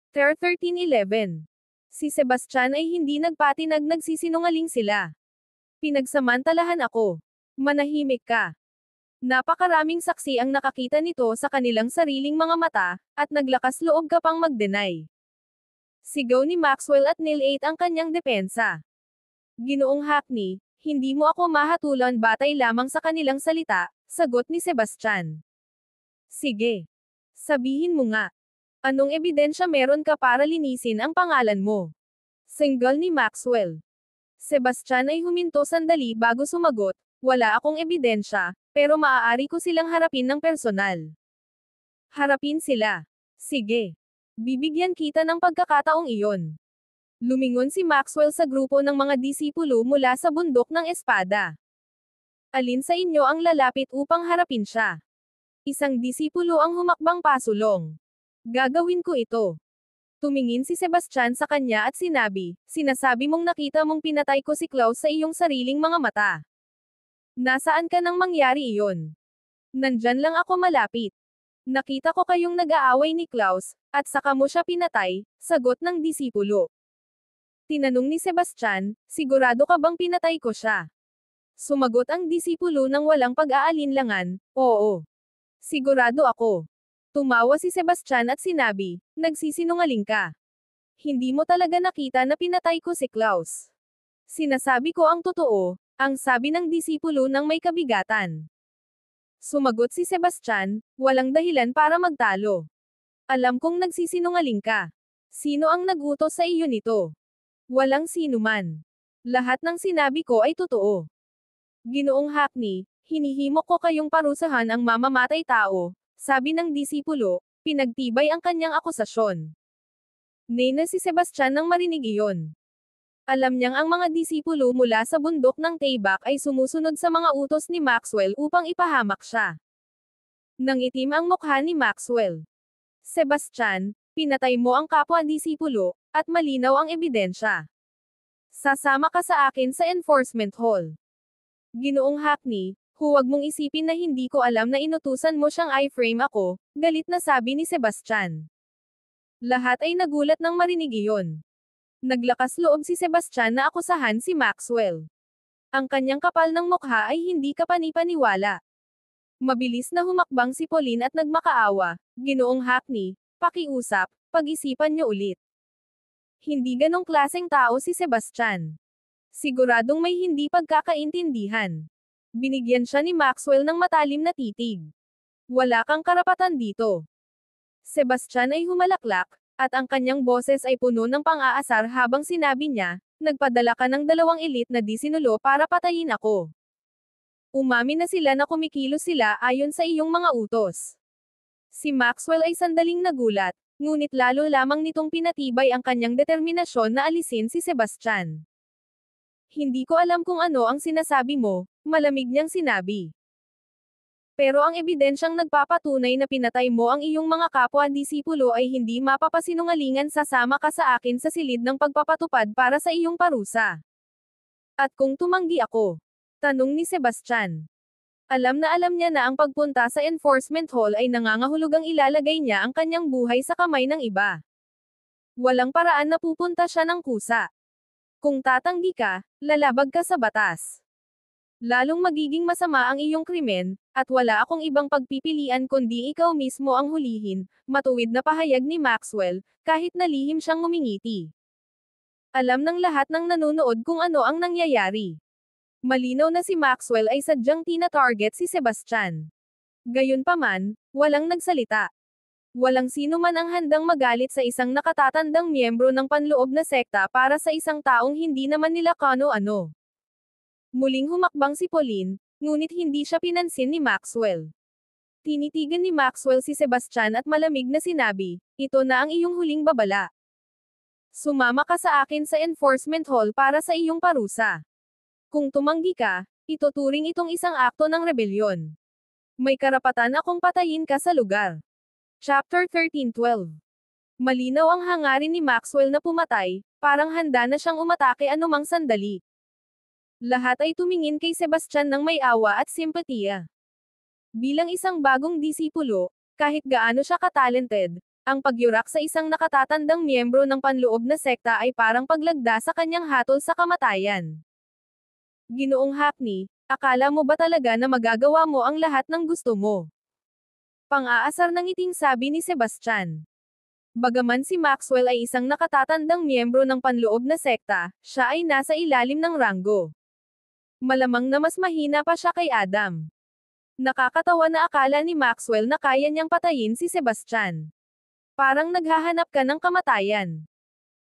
Ter 1311. Si Sebastian ay hindi nagpatinag, nagsisinungaling sila. Pinagsamantalahan ako. Manahimik ka. Napakaraming saksi ang nakakita nito sa kanilang sariling mga mata, at naglakas loob ka pang mag-deny. Sigaw ni Maxwell at Neil 8 ang kanyang depensa. Ginoong Hackney, hindi mo ako mahatulan batay lamang sa kanilang salita, sagot ni Sebastian. Sige. Sabihin mo nga. Anong ebidensya meron ka para linisin ang pangalan mo? Single ni Maxwell. Sebastian ay huminto sandali bago sumagot, wala akong ebidensya, pero maaari ko silang harapin ng personal. Harapin sila. Sige. Bibigyan kita ng pagkakataong iyon. Lumingon si Maxwell sa grupo ng mga disipulo mula sa bundok ng espada. Alin sa inyo ang lalapit upang harapin siya? Isang disipulo ang humakbang pasulong. Gagawin ko ito. Tumingin si Sebastian sa kanya at sinabi, sinasabi mong nakita mong pinatay ko si Klaus sa iyong sariling mga mata. Nasaan ka nang mangyari iyon? Nandyan lang ako malapit. Nakita ko kayong nag-aaway ni Klaus, at saka mo siya pinatay, sagot ng disipulo. Tinanong ni Sebastian, sigurado ka bang pinatay ko siya? Sumagot ang disipulo ng walang pag-aalinlangan, oo. Sigurado ako. Tumawa si Sebastian at sinabi, nagsisinungaling ka. Hindi mo talaga nakita na pinatay ko si Klaus. Sinasabi ko ang totoo, ang sabi ng disipulo ng may kabigatan. Sumagot si Sebastian, walang dahilan para magtalo. Alam kong nagsisinungaling ka. Sino ang nagutos sa iyo nito? Walang sino man. Lahat ng sinabi ko ay totoo. Ginoong Hackney, hinihimok ko kayong parusahan ang mamamatay tao, sabi ng disipulo, pinagtibay ang kanyang akusasyon. Nena si Sebastian nang marinig iyon. Alam niyang ang mga disipulo mula sa bundok ng Taybak ay sumusunod sa mga utos ni Maxwell upang ipahamak siya. Nangitim ang mukha ni Maxwell. Sebastian, pinatay mo ang kapwa-disipulo, at malinaw ang ebidensya. Sasama ka sa akin sa enforcement hall. Ginoong Hackney, huwag mong isipin na hindi ko alam na inutusan mo siyang i-frame ako, galit na sabi ni Sebastian. Lahat ay nagulat nang marinig iyon. Naglakas loob si Sebastian na akusahan si Maxwell. Ang kanyang kapal ng mukha ay hindi kapanipaniwala. Mabilis na humakbang si Pauline at nagmakaawa, Ginoong Hackney, pakiusap, pag-isipan niyo ulit. Hindi ganong klaseng tao si Sebastian. Siguradong may hindi pagkakaintindihan. Binigyan siya ni Maxwell ng matalim na titig. Wala kang karapatan dito. Sebastian ay humalaklak, at ang kanyang boses ay puno ng pang-aasar habang sinabi niya, nagpadala ka ng 2 elite na disinulo para patayin ako. Umamin na sila na kumikilos sila ayon sa iyong mga utos. Si Maxwell ay sandaling nagulat, ngunit lalo lamang nitong pinatibay ang kanyang determinasyon na alisin si Sebastian. Hindi ko alam kung ano ang sinasabi mo, malamig niyang sinabi. Pero ang ebidensyang nagpapatunay na pinatay mo ang iyong mga kapwa-disipulo ay hindi mapapasinungalingan, sasama ka sa akin sa silid ng pagpapatupad para sa iyong parusa. At kung tumanggi ako? Tanong ni Sebastian. Alam na alam niya na ang pagpunta sa enforcement hall ay nangangahulugang ilalagay niya ang kanyang buhay sa kamay ng iba. Walang paraan na pupunta siya ng kusa. Kung tatanggi ka, lalabag ka sa batas. Lalong magiging masama ang iyong krimen, at wala akong ibang pagpipilian kundi ikaw mismo ang hulihin, matuwid na pahayag ni Maxwell, kahit na lihim siyang ngumingiti. Alam ng lahat ng nanonood kung ano ang nangyayari. Malinaw na si Maxwell ay sadyang tina-target si Sebastian. Gayunpaman, walang nagsalita. Walang sino man ang handang magalit sa isang nakatatandang miyembro ng panloob na sekta para sa isang taong hindi naman nila kano-ano. Muling humakbang si Pauline, ngunit hindi siya pinansin ni Maxwell. Tinitigan ni Maxwell si Sebastian at malamig na sinabi, ito na ang iyong huling babala. Sumama ka sa akin sa enforcement hall para sa iyong parusa. Kung tumanggi ka, ituturing itong isang akto ng rebelyon. May karapatan akong patayin ka sa lugar. Chapter 13:12. Malinaw ang hangarin ni Maxwell na pumatay, parang handa na siyang umatake anumang sandali. Lahat ay tumingin kay Sebastian ng may awa at simpatiya. Bilang isang bagong disipulo, kahit gaano siya ka-talented, Ang pagyurak sa isang nakatatandang miyembro ng panloob na sekta ay parang paglagda sa kanyang hatol sa kamatayan. Ginoong Hackney, akala mo ba talaga na magagawa mo ang lahat ng gusto mo? Pang-aasar ng ngiting sabi ni Sebastian. Bagaman si Maxwell ay isang nakatatandang miyembro ng panloob na sekta, siya ay nasa ilalim ng ranggo. Malamang na mas mahina pa siya kay Adam. Nakakatawa na akala ni Maxwell na kaya niyang patayin si Sebastian. Parang naghahanap ka ng kamatayan.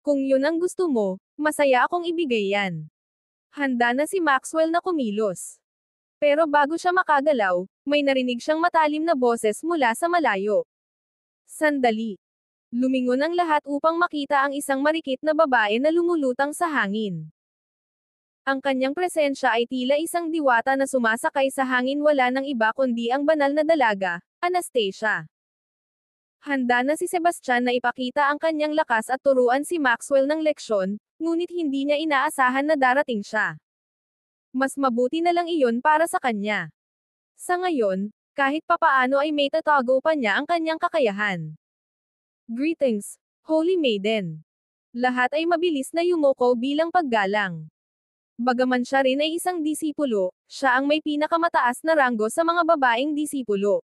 Kung yun ang gusto mo, masaya akong ibigay yan. Handa na si Maxwell na kumilos. Pero bago siya makagalaw, may narinig siyang matalim na boses mula sa malayo. Sandali. Lumingon ang lahat upang makita ang isang marikit na babae na lumulutang sa hangin. Ang kanyang presensya ay tila isang diwata na sumasakay sa hangin, wala nang iba kundi ang banal na dalaga, Anastasia. Handa na si Sebastian na ipakita ang kanyang lakas at turuan si Maxwell ng leksyon, ngunit hindi niya inaasahan na darating siya. Mas mabuti na lang iyon para sa kanya. Sa ngayon, kahit papaano ay may tatago pa niya ang kanyang kakayahan. Greetings, Holy Maiden. Lahat ay mabilis na yumuko bilang paggalang. Bagaman siya rin ay isang disipulo, siya ang may pinakamataas na ranggo sa mga babaeng disipulo.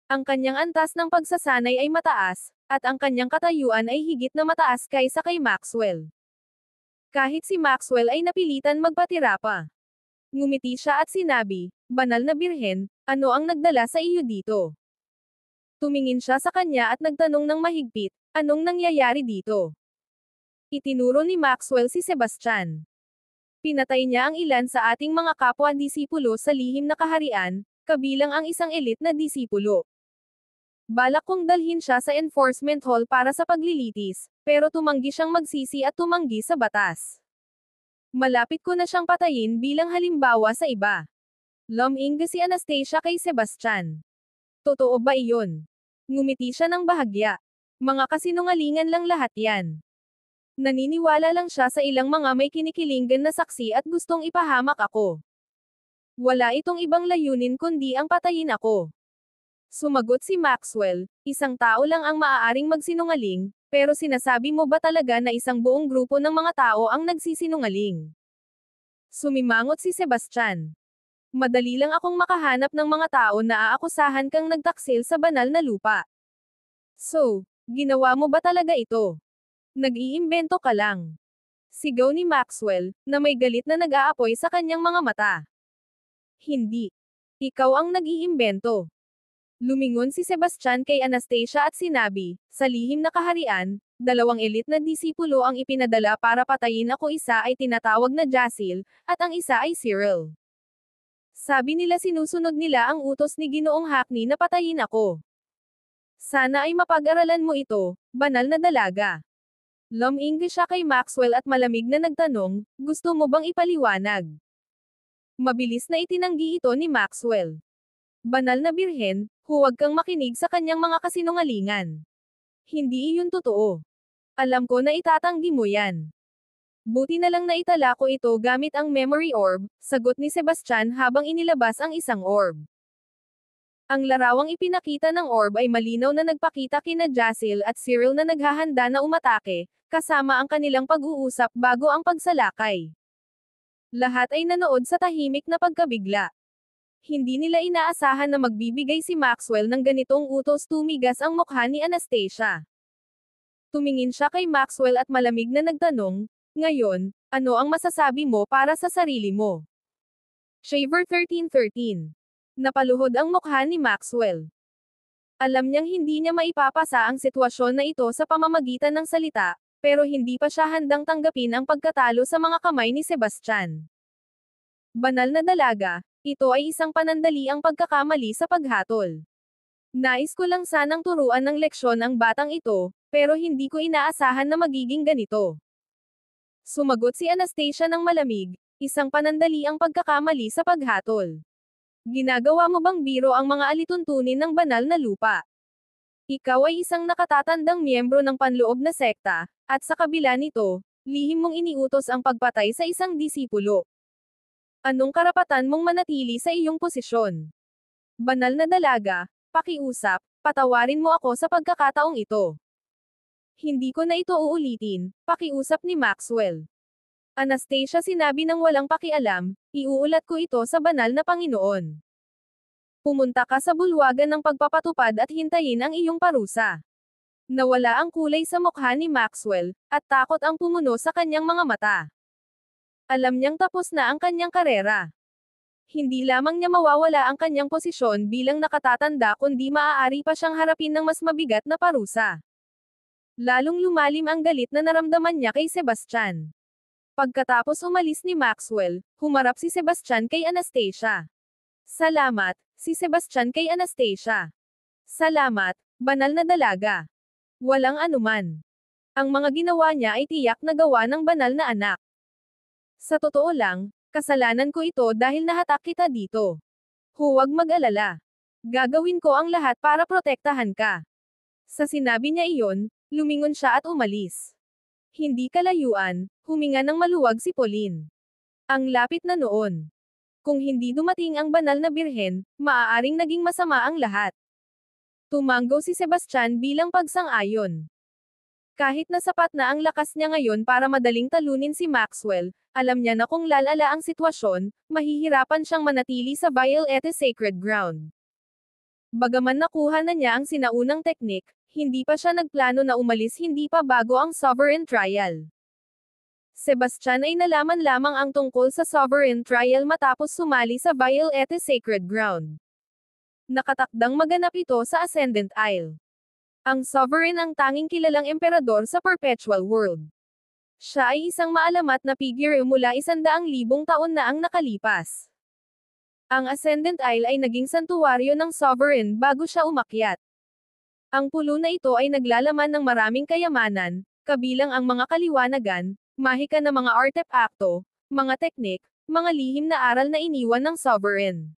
Ang kanyang antas ng pagsasanay ay mataas, at ang kanyang katayuan ay higit na mataas kaysa kay Maxwell. Kahit si Maxwell ay napilitan magpatira pa. Ngumiti siya at sinabi, "Banal na Birhen, ano ang nagdala sa iyo dito?" Tumingin siya sa kanya at nagtanong ng mahigpit, "Anong nangyayari dito?" Itinuro ni Maxwell si Sebastian. Pinatay niya ang ilan sa ating mga kapwa-disipulo sa lihim na kaharian, kabilang ang isang elite na disipulo. Balak kong dalhin siya sa enforcement hall para sa paglilitis, pero tumanggi siyang magsisi at tumanggi sa batas. Malapit ko na siyang patayin bilang halimbawa sa iba. Lumingga si Anastasia kay Sebastian. Totoo ba iyon? Ngumiti siya ng bahagya. Mga kasinungalingan lang lahat yan. Naniniwala lang siya sa ilang mga may kinikilingan na saksi at gustong ipahamak ako. Wala itong ibang layunin kundi ang patayin ako. Sumagot si Maxwell, isang tao lang ang maaaring magsinungaling, pero sinasabi mo ba talaga na isang buong grupo ng mga tao ang nagsisinungaling? Sumimangot si Sebastian. Madali lang akong makahanap ng mga tao na aakusahan kang nagtaksil sa banal na lupa. So, ginawa mo ba talaga ito? Nag-iimbento ka lang. Sigaw ni Maxwell, na may galit na nag-aapoy sa kanyang mga mata. Hindi. Ikaw ang nag-iimbento. Lumingon si Sebastian kay Anastasia at sinabi, sa lihim na kaharian, 2 elite na disipulo ang ipinadala para patayin ako, isa ay tinatawag na Jasil, at ang isa ay Cyril. Sabi nila sinusunod nila ang utos ni Ginoong Hackney na patayin ako. Sana ay mapag-aralan mo ito, banal na dalaga. Lumingga siya kay Maxwell at malamig na nagtanong, gusto mo bang ipaliwanag? Mabilis na itinanggi ito ni Maxwell. Banal na Birhen, huwag kang makinig sa kanyang mga kasinungalingan. Hindi iyon totoo. Alam ko na itatanggi mo yan. Buti na lang na itala ko ito gamit ang memory orb, sagot ni Sebastian habang inilabas ang isang orb. Ang larawang ipinakita ng orb ay malinaw na nagpakita kina Jasil at Cyril na naghahanda na umatake, kasama ang kanilang pag-uusap bago ang pagsalakay. Lahat ay nanood sa tahimik na pagkabigla. Hindi nila inaasahan na magbibigay si Maxwell ng ganitong utos. Tumigas ang mukha ni Anastasia. Tumingin siya kay Maxwell at malamig na nagtanong, ngayon, ano ang masasabi mo para sa sarili mo? Shaver 1313. Napaluhod ang mukha ni Maxwell. Alam niyang hindi niya maipapasa ang sitwasyon na ito sa pamamagitan ng salita, pero hindi pa siya handang tanggapin ang pagkatalo sa mga kamay ni Sebastian. Banal na dalaga, ito ay isang panandaliang pagkakamali sa paghatol. Nais ko lang sanang turuan ng leksyon ang batang ito, pero hindi ko inaasahan na magiging ganito. Sumagot si Anastasia ng malamig, isang panandaliang pagkakamali sa paghatol. Ginagawa mo bang biro ang mga alituntunin ng banal na lupa? Ikaw ay isang nakatatandang miyembro ng panloob na sekta, at sa kabila nito, lihim mong iniutos ang pagpatay sa isang disipulo. Anong karapatan mong manatili sa iyong posisyon? Banal na dalaga, pakiusap, patawarin mo ako sa pagkakataong ito. Hindi ko na ito uulitin, pakiusap ni Maxwell. Anastasia, sinabi ng walang pakialam, iuulat ko ito sa banal na Panginoon. Pumunta ka sa bulwagan ng pagpapatupad at hintayin ang iyong parusa. Nawala ang kulay sa mukha ni Maxwell, at takot ang pumuno sa kanyang mga mata. Alam niyang tapos na ang kanyang karera. Hindi lamang niya mawawala ang kanyang posisyon bilang nakatatanda kundi maaari pa siyang harapin ng mas mabigat na parusa. Lalong lumalim ang galit na naramdaman niya kay Sebastian. Pagkatapos umalis ni Maxwell, humarap si Sebastian kay Anastasia. Salamat, si Sebastian kay Anastasia. Salamat, banal na dalaga. Walang anuman. Ang mga ginawa niya ay tiyak na gawa ng banal na anak. Sa totoo lang, kasalanan ko ito dahil nahatak kita dito. Huwag mag-alala. Gagawin ko ang lahat para protektahan ka. Sa sinabi niya iyon, lumingon siya at umalis. Hindi kalayuan, huminga ng maluwag si Pauline. Ang lapit na noon. Kung hindi dumating ang banal na birhen, maaaring naging masama ang lahat. Tumanggo si Sebastian bilang pagsang-ayon. Kahit na sapat na ang lakas niya ngayon para madaling talunin si Maxwell, alam niya na kung lalala ang sitwasyon, mahihirapan siyang manatili sa Violette Sacred Ground. Bagaman nakuha na niya ang sinaunang teknik, hindi pa siya nagplano na umalis hindi pa bago ang Sovereign Trial. Sebastian ay nalaman lamang ang tungkol sa Sovereign Trial matapos sumali sa Violette Sacred Ground. Nakatakdang maganap ito sa Ascendant Isle. Ang Sovereign ang tanging kilalang emperador sa Perpetual World. Siya ay isang maalamat na figure mula 100,000 taon na ang nakalipas. Ang Ascendant Isle ay naging santuwaryo ng Sovereign bago siya umakyat. Ang pulo na ito ay naglalaman ng maraming kayamanan, kabilang ang mga kaliwanagan, mahika na mga artepakto, mga teknik, mga lihim na aral na iniwan ng Sovereign.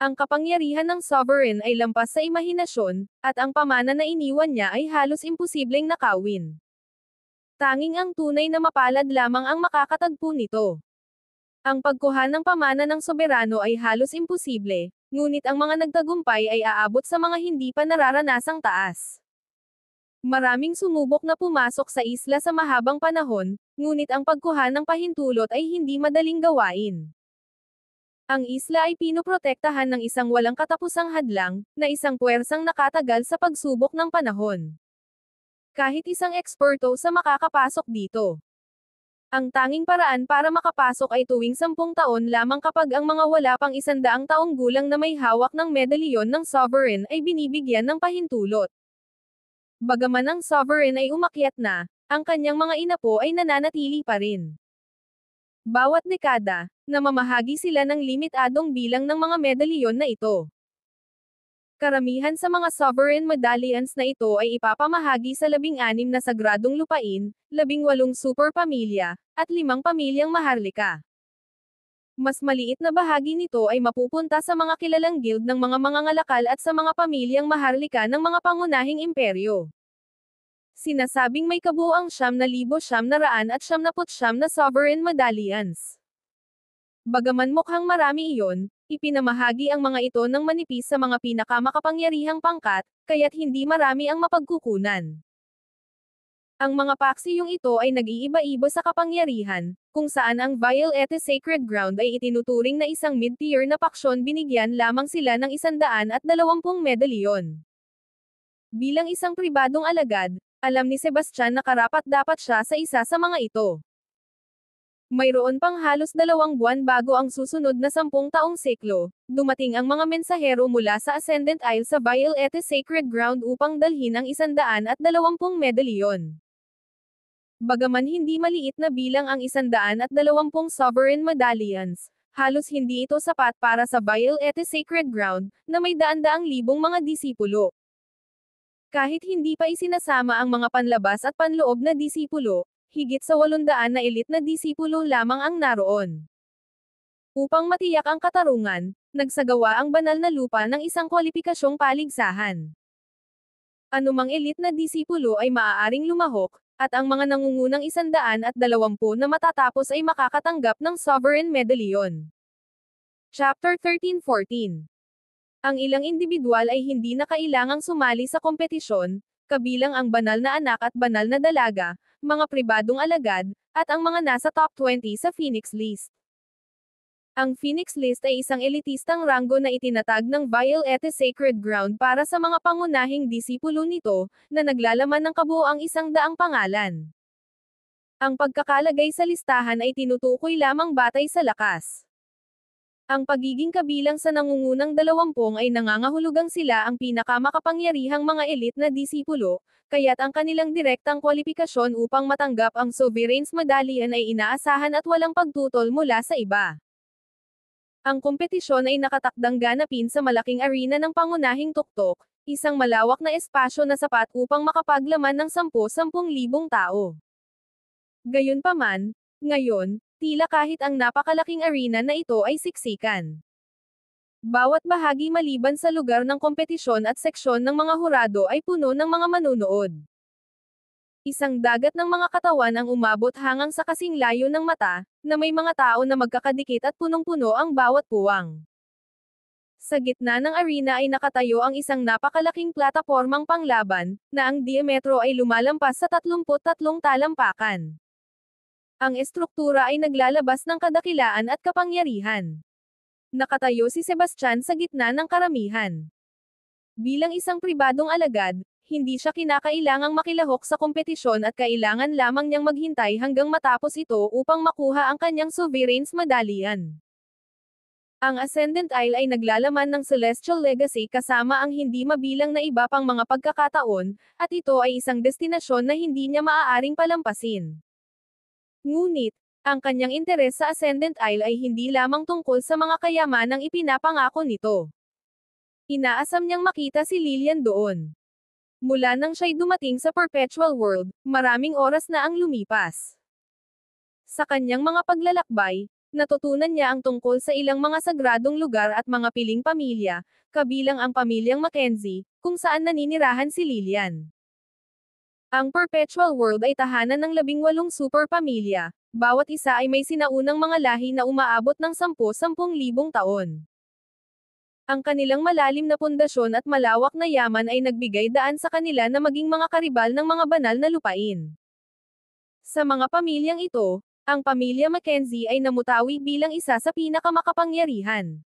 Ang kapangyarihan ng Sovereign ay lampas sa imahinasyon, at ang pamana na iniwan niya ay halos imposibleng nakawin. Tanging ang tunay na mapalad lamang ang makakatagpo nito. Ang pagkuha ng pamana ng soberano ay halos imposible, ngunit ang mga nagtagumpay ay aabot sa mga hindi pa nararanasang taas. Maraming sumubok na pumasok sa isla sa mahabang panahon, ngunit ang pagkuha ng pahintulot ay hindi madaling gawain. Ang isla ay pinoprotektahan ng isang walang katapusang hadlang, na isang puwersang nakatagal sa pagsubok ng panahon. Kahit isang eksperto sa makakapasok dito. Ang tanging paraan para makapasok ay tuwing 10 taon lamang kapag ang mga wala pang 100 taong gulang na may hawak ng medalyon ng Sovereign ay binibigyan ng pahintulot. Bagaman ang Sovereign ay umakyat na, ang kanyang mga inapo ay nananatili pa rin. Bawat dekada, namamahagi sila ng limitadong bilang ng mga medalyon na ito. Karamihan sa mga Sovereign Medallions na ito ay ipapamahagi sa 16 na sagradong lupain, 18 super pamilya, at 5 pamilyang maharlika. Mas maliit na bahagi nito ay mapupunta sa mga kilalang guild ng mga mangangalakal at sa mga pamilyang maharlika ng mga pangunahing imperyo. Sinasabing may kabuuang 9,999 na Sovereign Medallions. Bagaman mukhang marami iyon, ipinamahagi ang mga ito ng manipis sa mga pinakamakapangyarihang pangkat, kaya't hindi marami ang mapagkukunan. Ang mga paksiyong ito ay nag-iiba-iba sa kapangyarihan, kung saan ang Violette Sacred Ground ay itinuturing na isang mid-tier na paksyon, binigyan lamang sila ng 120 medalyon. Bilang isang pribadong alagad, alam ni Sebastian na karapat-dapat siya sa isa sa mga ito. Mayroon pang halos 2 buwan bago ang susunod na 10 taong siklo, dumating ang mga mensahero mula sa Ascendant Isle sa Violette Sacred Ground upang dalhin ang 120 medalyon. Bagaman hindi maliit na bilang ang 120 Sovereign Medallions, halos hindi ito sapat para sa Violette Sacred Ground, na may daan-daang libong mga disipulo. Kahit hindi pa isinasama ang mga panlabas at panloob na disipulo, higit sa 800 na elite na disipulo lamang ang naroon. Upang matiyak ang katarungan, nagsagawa ang banal na lupa ng isang kwalipikasyong paligsahan. Anumang elite na disipulo ay maaaring lumahok, at ang mga nangungunang 120 na matatapos ay makakatanggap ng Sovereign Medallion. Chapter 13-14 Ang ilang individual ay hindi na kailangang sumali sa kompetisyon, kabilang ang banal na anak at banal na dalaga, mga pribadong alagad, at ang mga nasa top 20 sa Phoenix List. Ang Phoenix List ay isang elitistang ranggo na itinatag ng Violete Sacred Ground para sa mga pangunahing disipulo nito, na naglalaman ng kabuoang 100 pangalan. Ang pagkakalagay sa listahan ay tinutukoy lamang batay sa lakas. Ang pagiging kabilang sa nangungunang 20 ay nangangahulugang sila ang pinakamakapangyarihang mga elite na disipulo, kaya't ang kanilang direktang kwalipikasyon upang matanggap ang Sovereign's Medallion ay inaasahan at walang pagtutol mula sa iba. Ang kompetisyon ay nakatakdang ganapin sa malaking arena ng pangunahing tuktok, isang malawak na espasyo na sapat upang makapaglaman ng 10,000 tao. Gayunpaman, ngayon, tila kahit ang napakalaking arena na ito ay siksikan. Bawat bahagi maliban sa lugar ng kompetisyon at seksyon ng mga hurado ay puno ng mga manunood. Isang dagat ng mga katawan ang umabot hanggang sa kasing layo ng mata, na may mga tao na magkakadikit at punong-puno ang bawat puwang. Sa gitna ng arena ay nakatayo ang isang napakalaking platapormang panglaban, na ang diametro ay lumalampas sa 33 talampakan. Ang estruktura ay naglalabas ng kadakilaan at kapangyarihan. Nakatayo si Sebastian sa gitna ng karamihan. Bilang isang pribadong alagad, hindi siya kinakailangang makilahok sa kompetisyon at kailangan lamang niyang maghintay hanggang matapos ito upang makuha ang kanyang Sovereign's Medallion. Ang Ascendant Isle ay naglalaman ng Celestial Legacy kasama ang hindi mabilang na iba pang mga pagkakataon, at ito ay isang destinasyon na hindi niya maaaring palampasin. Ngunit, ang kanyang interes sa Ascendant Isle ay hindi lamang tungkol sa mga kayamanang ipinapangako nito. Inaasam niyang makita si Lillian doon. Mula nang siya'y dumating sa Perpetual World, maraming oras na ang lumipas. Sa kanyang mga paglalakbay, natutunan niya ang tungkol sa ilang mga sagradong lugar at mga piling pamilya, kabilang ang pamilyang Mackenzie, kung saan naninirahan si Lillian. Ang Perpetual World ay tahanan ng 18 super pamilya, bawat isa ay may sinaunang mga lahi na umaabot ng 10,000 taon. Ang kanilang malalim na pundasyon at malawak na yaman ay nagbigay daan sa kanila na maging mga karibal ng mga banal na lupain. Sa mga pamilyang ito, ang pamilya Mackenzie ay namutawi bilang isa sa pinakamakapangyarihan.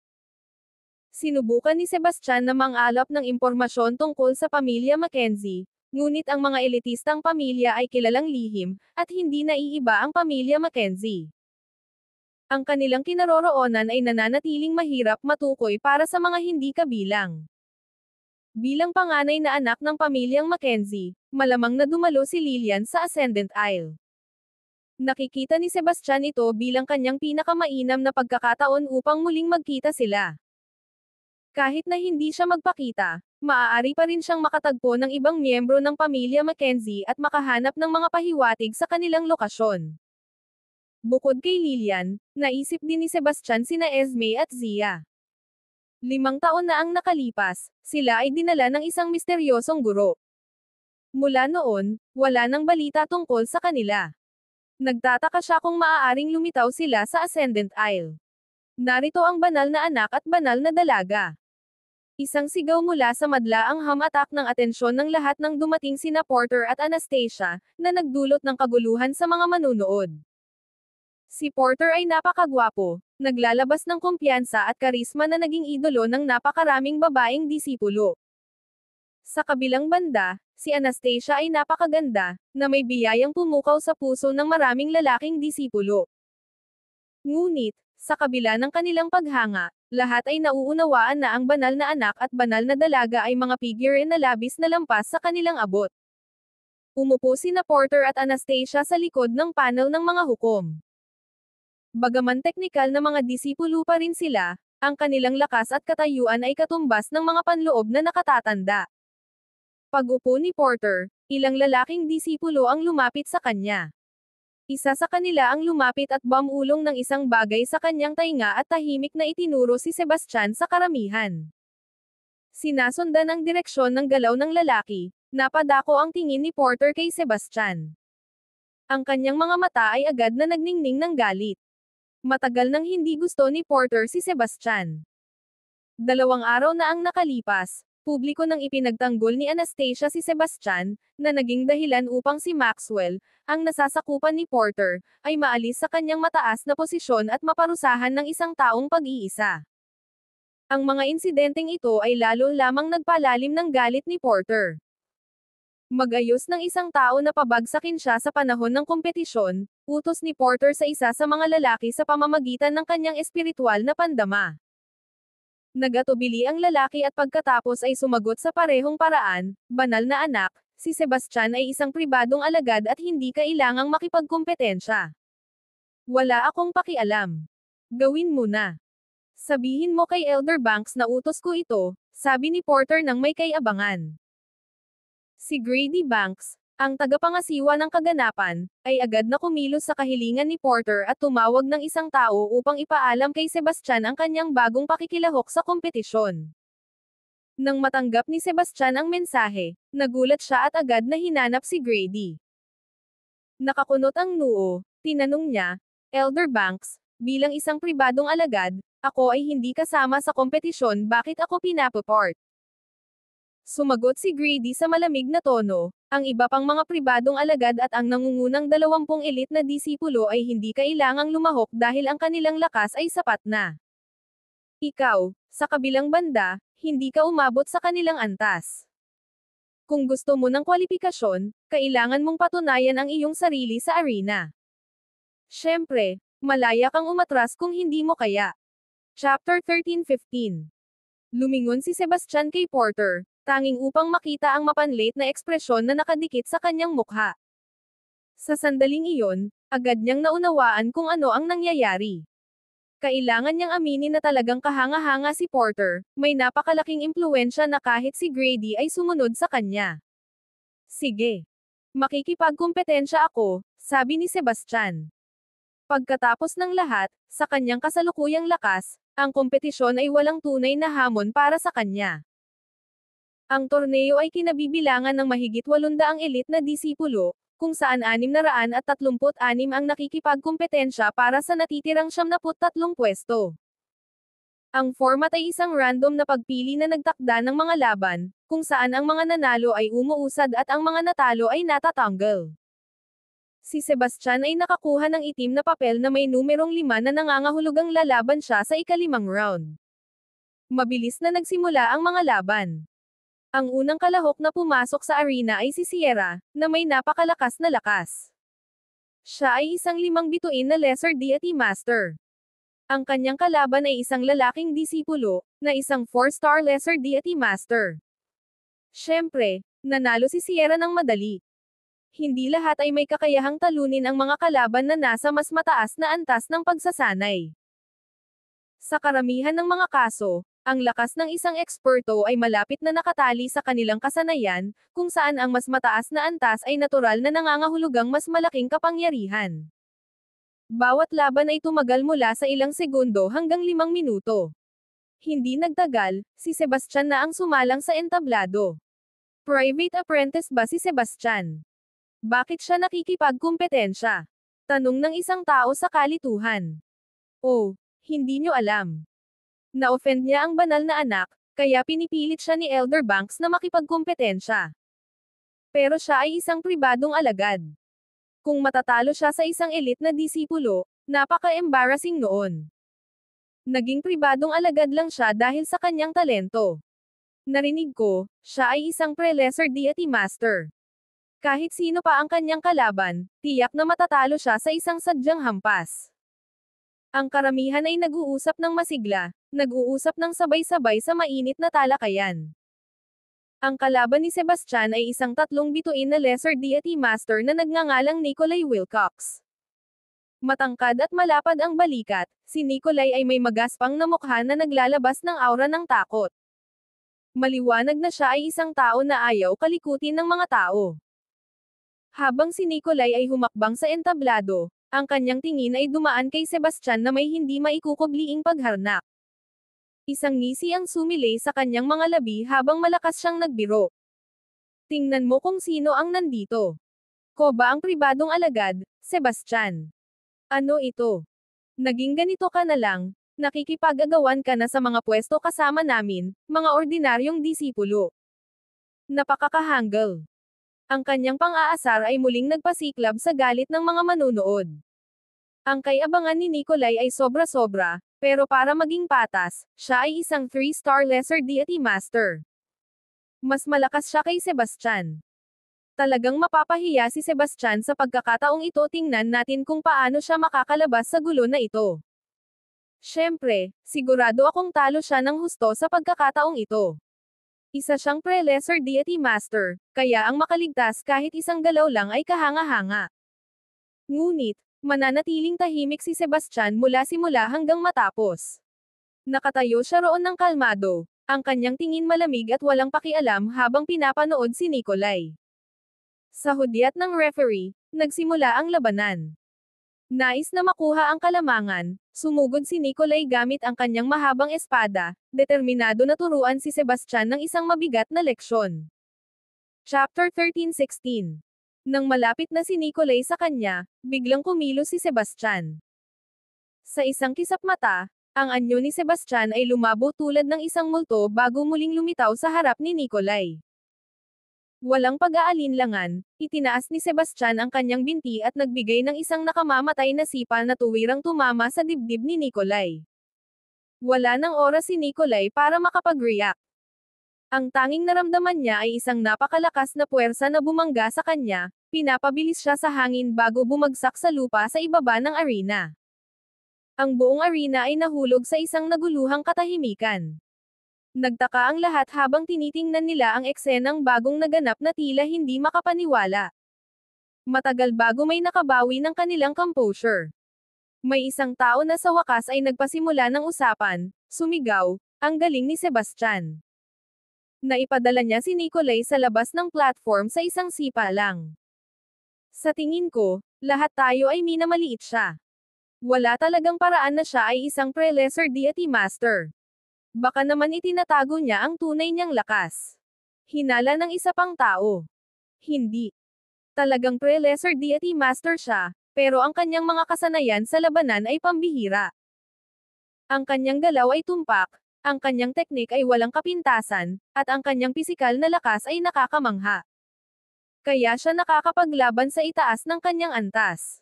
Sinubukan ni Sebastian na mangalap ng impormasyon tungkol sa pamilya Mackenzie, ngunit ang mga elitistang pamilya ay kilalang lihim, at hindi naiiba ang pamilya Mackenzie. Ang kanilang kinaroroonan ay nananatiling mahirap matukoy para sa mga hindi kabilang. Bilang panganay na anak ng pamilyang Mackenzie, malamang na dumalo si Lillian sa Ascendant Isle. Nakikita ni Sebastian ito bilang kanyang pinakamainam na pagkakataon upang muling magkita sila. Kahit na hindi siya magpakita, maaari pa rin siyang makatagpo ng ibang miyembro ng pamilya Mackenzie at makahanap ng mga pahiwatig sa kanilang lokasyon. Bukod kay Lillian, naisip din ni Sebastian sina Esme at Zia. 5 taon na ang nakalipas, sila ay dinala ng isang misteryosong guro. Mula noon, wala nang balita tungkol sa kanila. Nagtataka siya kung maaaring lumitaw sila sa Ascendant Isle. Narito ang banal na anak at banal na dalaga. Isang sigaw mula sa madla ang hamatak ng atensyon ng lahat ng dumating sina Porter at Anastasia, na nagdulot ng kaguluhan sa mga manunood. Si Porter ay napakagwapo, naglalabas ng kumpiyansa at karisma na naging idolo ng napakaraming babaeng disipulo. Sa kabilang banda, si Anastasia ay napakaganda, na may biyayang pumukaw sa puso ng maraming lalaking disipulo. Ngunit, sa kabila ng kanilang paghanga, lahat ay nauunawaan na ang banal na anak at banal na dalaga ay mga figure na labis na lampas sa kanilang abot. Umupo sina Porter at Anastasia sa likod ng panel ng mga hukom. Bagaman teknikal na mga disipulo pa rin sila, ang kanilang lakas at katayuan ay katumbas ng mga panloob na nakatatanda. Pag-upo ni Porter, ilang lalaking disipulo ang lumapit sa kanya. Isa sa kanila ang lumapit at bumulong ng isang bagay sa kanyang tainga at tahimik na itinuro si Sebastian sa karamihan. Sinasundan ang direksyon ng galaw ng lalaki, napadako ang tingin ni Porter kay Sebastian. Ang kanyang mga mata ay agad na nagningning ng galit. Matagal nang hindi gusto ni Porter si Sebastian. 2 araw na ang nakalipas, publiko nang ipinagtanggol ni Anastasia si Sebastian, na naging dahilan upang si Maxwell, ang nasasakupan ni Porter, ay maalis sa kanyang mataas na posisyon at maparusahan ng isang taong pag-iisa. Ang mga insidenteng ito ay lalo lamang nagpalalim ng galit ni Porter. Magayos ng isang tao na pabagsakin siya sa panahon ng kompetisyon, utos ni Porter sa isa sa mga lalaki sa pamamagitan ng kanyang espiritual na pandama. Nagatubili ang lalaki at pagkatapos ay sumagot sa parehong paraan, "Banal na anak, si Sebastian ay isang pribadong alagad at hindi kailangang makipagkumpetensya. Wala akong pakialam. Gawin mo na. Sabihin mo kay Elder Banks na utos ko ito," sabi ni Porter nang may kay-abangan. Si Grady Banks, ang tagapangasiwa ng kaganapan, ay agad na kumilos sa kahilingan ni Porter at tumawag ng isang tao upang ipaalam kay Sebastian ang kanyang bagong pakikilahok sa kompetisyon. Nang matanggap ni Sebastian ang mensahe, nagulat siya at agad na hinanap si Grady. Nakakunot ang noo, tinanong niya, "Elder Banks, bilang isang pribadong alagad, ako ay hindi kasama sa kompetisyon, bakit ako pinapaport?" Sumagot si Grady sa malamig na tono, "Ang iba pang mga pribadong alagad at ang nangungunang 20 elite na disipulo ay hindi kailangang lumahok dahil ang kanilang lakas ay sapat na. Ikaw, sa kabilang banda, hindi ka umabot sa kanilang antas. Kung gusto mo ng kwalipikasyon, kailangan mong patunayan ang iyong sarili sa arena. Siyempre, malaya kang umatras kung hindi mo kaya." Chapter 13-15. Lumingon si Sebastian kay Porter, tanging upang makita ang mapanlit na ekspresyon na nakadikit sa kanyang mukha. Sa sandaling iyon, agad niyang naunawaan kung ano ang nangyayari. Kailangan niyang aminin na talagang kahanga-hanga si Porter, may napakalaking impluwensya na kahit si Grady ay sumunod sa kanya. "Sige. Makikipagkumpetensya ako," sabi ni Sebastian. Pagkatapos ng lahat, sa kanyang kasalukuyang lakas, ang kompetisyon ay walang tunay na hamon para sa kanya. Ang torneo ay kinabibilangan ng mahigit 800 elite na disipulo, kung saan 636 ang nakikipagkumpetensya para sa natitirang 73 pwesto. Ang format ay isang random na pagpili na nagtakda ng mga laban, kung saan ang mga nanalo ay umuusad at ang mga natalo ay natatanggal. Si Sebastian ay nakakuha ng itim na papel na may numerong 5 na nangangahulugang lalaban siya sa ika-5 round. Mabilis na nagsimula ang mga laban. Ang unang kalahok na pumasok sa arena ay si Sierra, na may napakalakas na lakas. Siya ay isang 5 bituin na lesser deity master. Ang kanyang kalaban ay isang lalaking disipulo, na isang 4-star lesser deity master. Siyempre, nanalo si Sierra ng madali. Hindi lahat ay may kakayahang talunin ang mga kalaban na nasa mas mataas na antas ng pagsasanay. Sa karamihan ng mga kaso, ang lakas ng isang eksperto ay malapit na nakatali sa kanilang kasanayan, kung saan ang mas mataas na antas ay natural na nangangahulugang mas malaking kapangyarihan. Bawat laban ay tumagal mula sa ilang segundo hanggang 5 minuto. Hindi nagtagal, si Sebastian na ang sumalang sa entablado. Private apprentice ba si Sebastian? Bakit siya nakikipagkumpetensya? Tanong ng isang tao sa kalituhan. Oh, hindi nyo alam. Na-offend niya ang banal na anak, kaya pinipilit siya ni Elder Banks na makipagkumpetensya. Pero siya ay isang pribadong alagad. Kung matatalo siya sa isang elite na disipulo, napaka-embarrassing noon. Naging pribadong alagad lang siya dahil sa kanyang talento. Narinig ko, siya ay isang pre-lesser deity master. Kahit sino pa ang kanyang kalaban, tiyak na matatalo siya sa isang sadyang hampas. Ang karamihan ay nag-uusap ng masigla, nag-uusap ng sabay-sabay sa mainit na talakayan. Ang kalaban ni Sebastian ay isang 3 bituin na lesser deity master na nagngangalang Nikolai Wilcox. Matangkad at malapad ang balikat, si Nikolai ay may magaspang na mukha na naglalabas ng aura ng takot. Maliwanag na siya ay isang tao na ayaw kalikutin ng mga tao. Habang si Nikolai ay humakbang sa entablado, ang kanyang tingin ay dumaan kay Sebastian na may hindi maikukubliing pagharnak. Isang ngisi ang sumilay sa kanyang mga labi habang malakas siyang nagbiro. "Tingnan mo kung sino ang nandito. Ko ba ang pribadong alagad, Sebastian? Ano ito? Naging ganito ka na lang, Nakikipag-agawan ka na sa mga pwesto kasama namin, mga ordinaryong disipulo. Napakakahanggal. Ang kanyang pang-aasar ay muling nagpasiklab sa galit ng mga manunood. Ang kay-abangan ni Nikolai ay sobra-sobra, pero para maging patas, siya ay isang 3-star lesser deity master. Mas malakas siya kay Sebastian. Talagang mapapahiya si Sebastian sa pagkakataong ito. Tingnan natin kung paano siya makakalabas sa gulo na ito. Siyempre, sigurado akong talo siya ng husto sa pagkakataong ito. Isa siyang pre-lesser deity master, kaya ang makaligtas kahit isang galaw lang ay kahanga-hanga. Ngunit, mananatiling tahimik si Sebastian mula simula hanggang matapos. Nakatayo siya roon ng kalmado, ang kanyang tingin malamig at walang pakialam habang pinapanood si Nikolai. Sa hudyat ng referee, nagsimula ang labanan. Nais na makuha ang kalamangan, sumugod si Nikolai gamit ang kanyang mahabang espada, determinado na turuan si Sebastian ng isang mabigat na leksyon. Chapter 13-16. Nang malapit na si Nikolai sa kanya, biglang kumilos si Sebastian. Sa isang kisap mata, ang anyo ni Sebastian ay lumabo tulad ng isang multo bago muling lumitaw sa harap ni Nikolai. Walang pag-aalinlangan, itinaas ni Sebastian ang kanyang binti at nagbigay ng isang nakamamatay na sipa na tuwirang tumama sa dibdib ni Nikolai. Wala nang oras si Nikolai para makapag-react. Ang tanging naramdaman niya ay isang napakalakas na puwersa na bumangga sa kanya, pinapabilis siya sa hangin bago bumagsak sa lupa sa ibaba ng arena. Ang buong arena ay nahulog sa isang naguluhang katahimikan. Nagtaka ang lahat habang tinitingnan nila ang eksenang bagong naganap na tila hindi makapaniwala. Matagal bago may nakabawi ng kanilang composure. May isang tao na sa wakas ay nagpasimula ng usapan, sumigaw, "Ang galing ni Sebastian." Naipadala niya si Nikolai sa labas ng platform sa isang sipa lang. Sa tingin ko, lahat tayo ay minamaliit siya. Wala talagang paraan na siya ay isang pre-lesser deity master. Baka naman itinatago niya ang tunay niyang lakas. Hinala ng isa pang tao. Hindi. Talagang pre-lesser deity master siya, pero ang kanyang mga kasanayan sa labanan ay pambihira. Ang kanyang galaw ay tumpak, ang kanyang teknik ay walang kapintasan, at ang kanyang pisikal na lakas ay nakakamangha. Kaya siya nakakapaglaban sa itaas ng kanyang antas.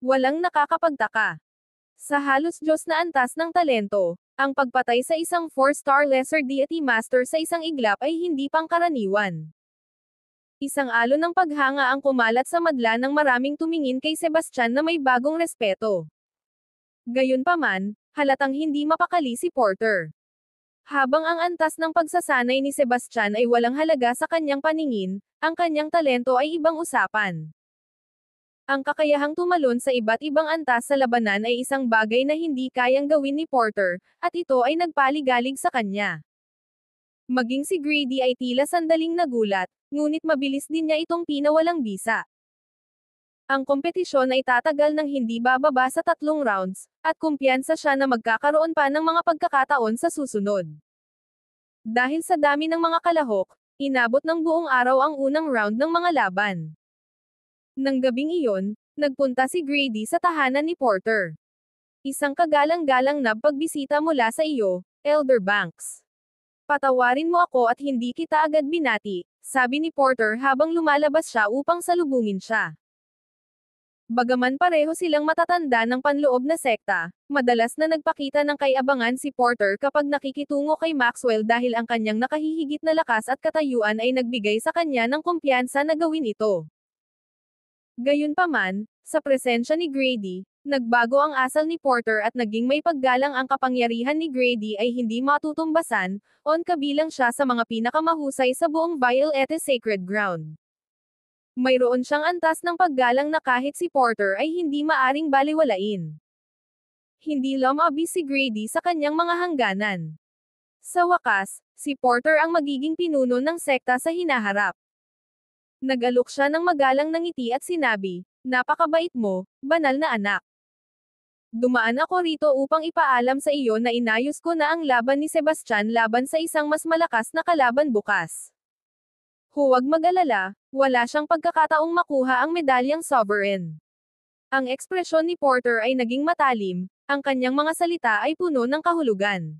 Walang nakakapagtaka. Sa halos Diyos na antas ng talento, ang pagpatay sa isang 4-star lesser deity master sa isang iglap ay hindi pangkaraniwan. Isang alon ng paghanga ang kumalat sa madla ng maraming tumingin kay Sebastian na may bagong respeto. Gayunpaman, halatang hindi mapakali si Porter. Habang ang antas ng pagsasanay ni Sebastian ay walang halaga sa kanyang paningin, ang kanyang talento ay ibang usapan. Ang kakayahang tumalon sa iba't ibang antas sa labanan ay isang bagay na hindi kayang gawin ni Porter, at ito ay nagpaligalig sa kanya. Maging si Grady ay tila sandaling nagulat, ngunit mabilis din niya itong pinawalang bisa. Ang kompetisyon ay tatagal ng hindi bababa sa 3 rounds, at kumpiyansa siya na magkakaroon pa ng mga pagkakataon sa susunod. Dahil sa dami ng mga kalahok, inabot ng buong araw ang unang round ng mga laban. Nang gabing iyon, nagpunta si Grady sa tahanan ni Porter. "Isang kagalang-galang na pagbisita mula sa iyo, Elder Banks. Patawarin mo ako at hindi kita agad binati," sabi ni Porter habang lumalabas siya upang salubungin siya. Bagaman pareho silang matatanda ng panloob na sekta, madalas na nagpakita ng kay-abangan si Porter kapag nakikitungo kay Maxwell dahil ang kanyang nakahihigit na lakas at katayuan ay nagbigay sa kanya ng kumpiyansa na gawin ito. Gayunpaman, sa presensya ni Grady, nagbago ang asal ni Porter at naging may paggalang. Ang kapangyarihan ni Grady ay hindi matutumbasan, kabilang siya sa mga pinakamahusay sa buong Violet Sacred Ground. Mayroon siyang antas ng paggalang na kahit si Porter ay hindi maaring baliwalain. Hindi lumabis si Grady sa kanyang mga hangganan. Sa wakas, si Porter ang magiging pinuno ng sekta sa hinaharap. Nag-alok siya ng magalang na ngiti at sinabi, "Napakabait mo, banal na anak. Dumaan ako rito upang ipaalam sa iyo na inayos ko na ang laban ni Sebastian laban sa isang mas malakas na kalaban bukas. Huwag mag-alala, wala siyang pagkakataong makuha ang medalyang sovereign." Ang ekspresyon ni Porter ay naging matalim, Ang kanyang mga salita ay puno ng kahulugan.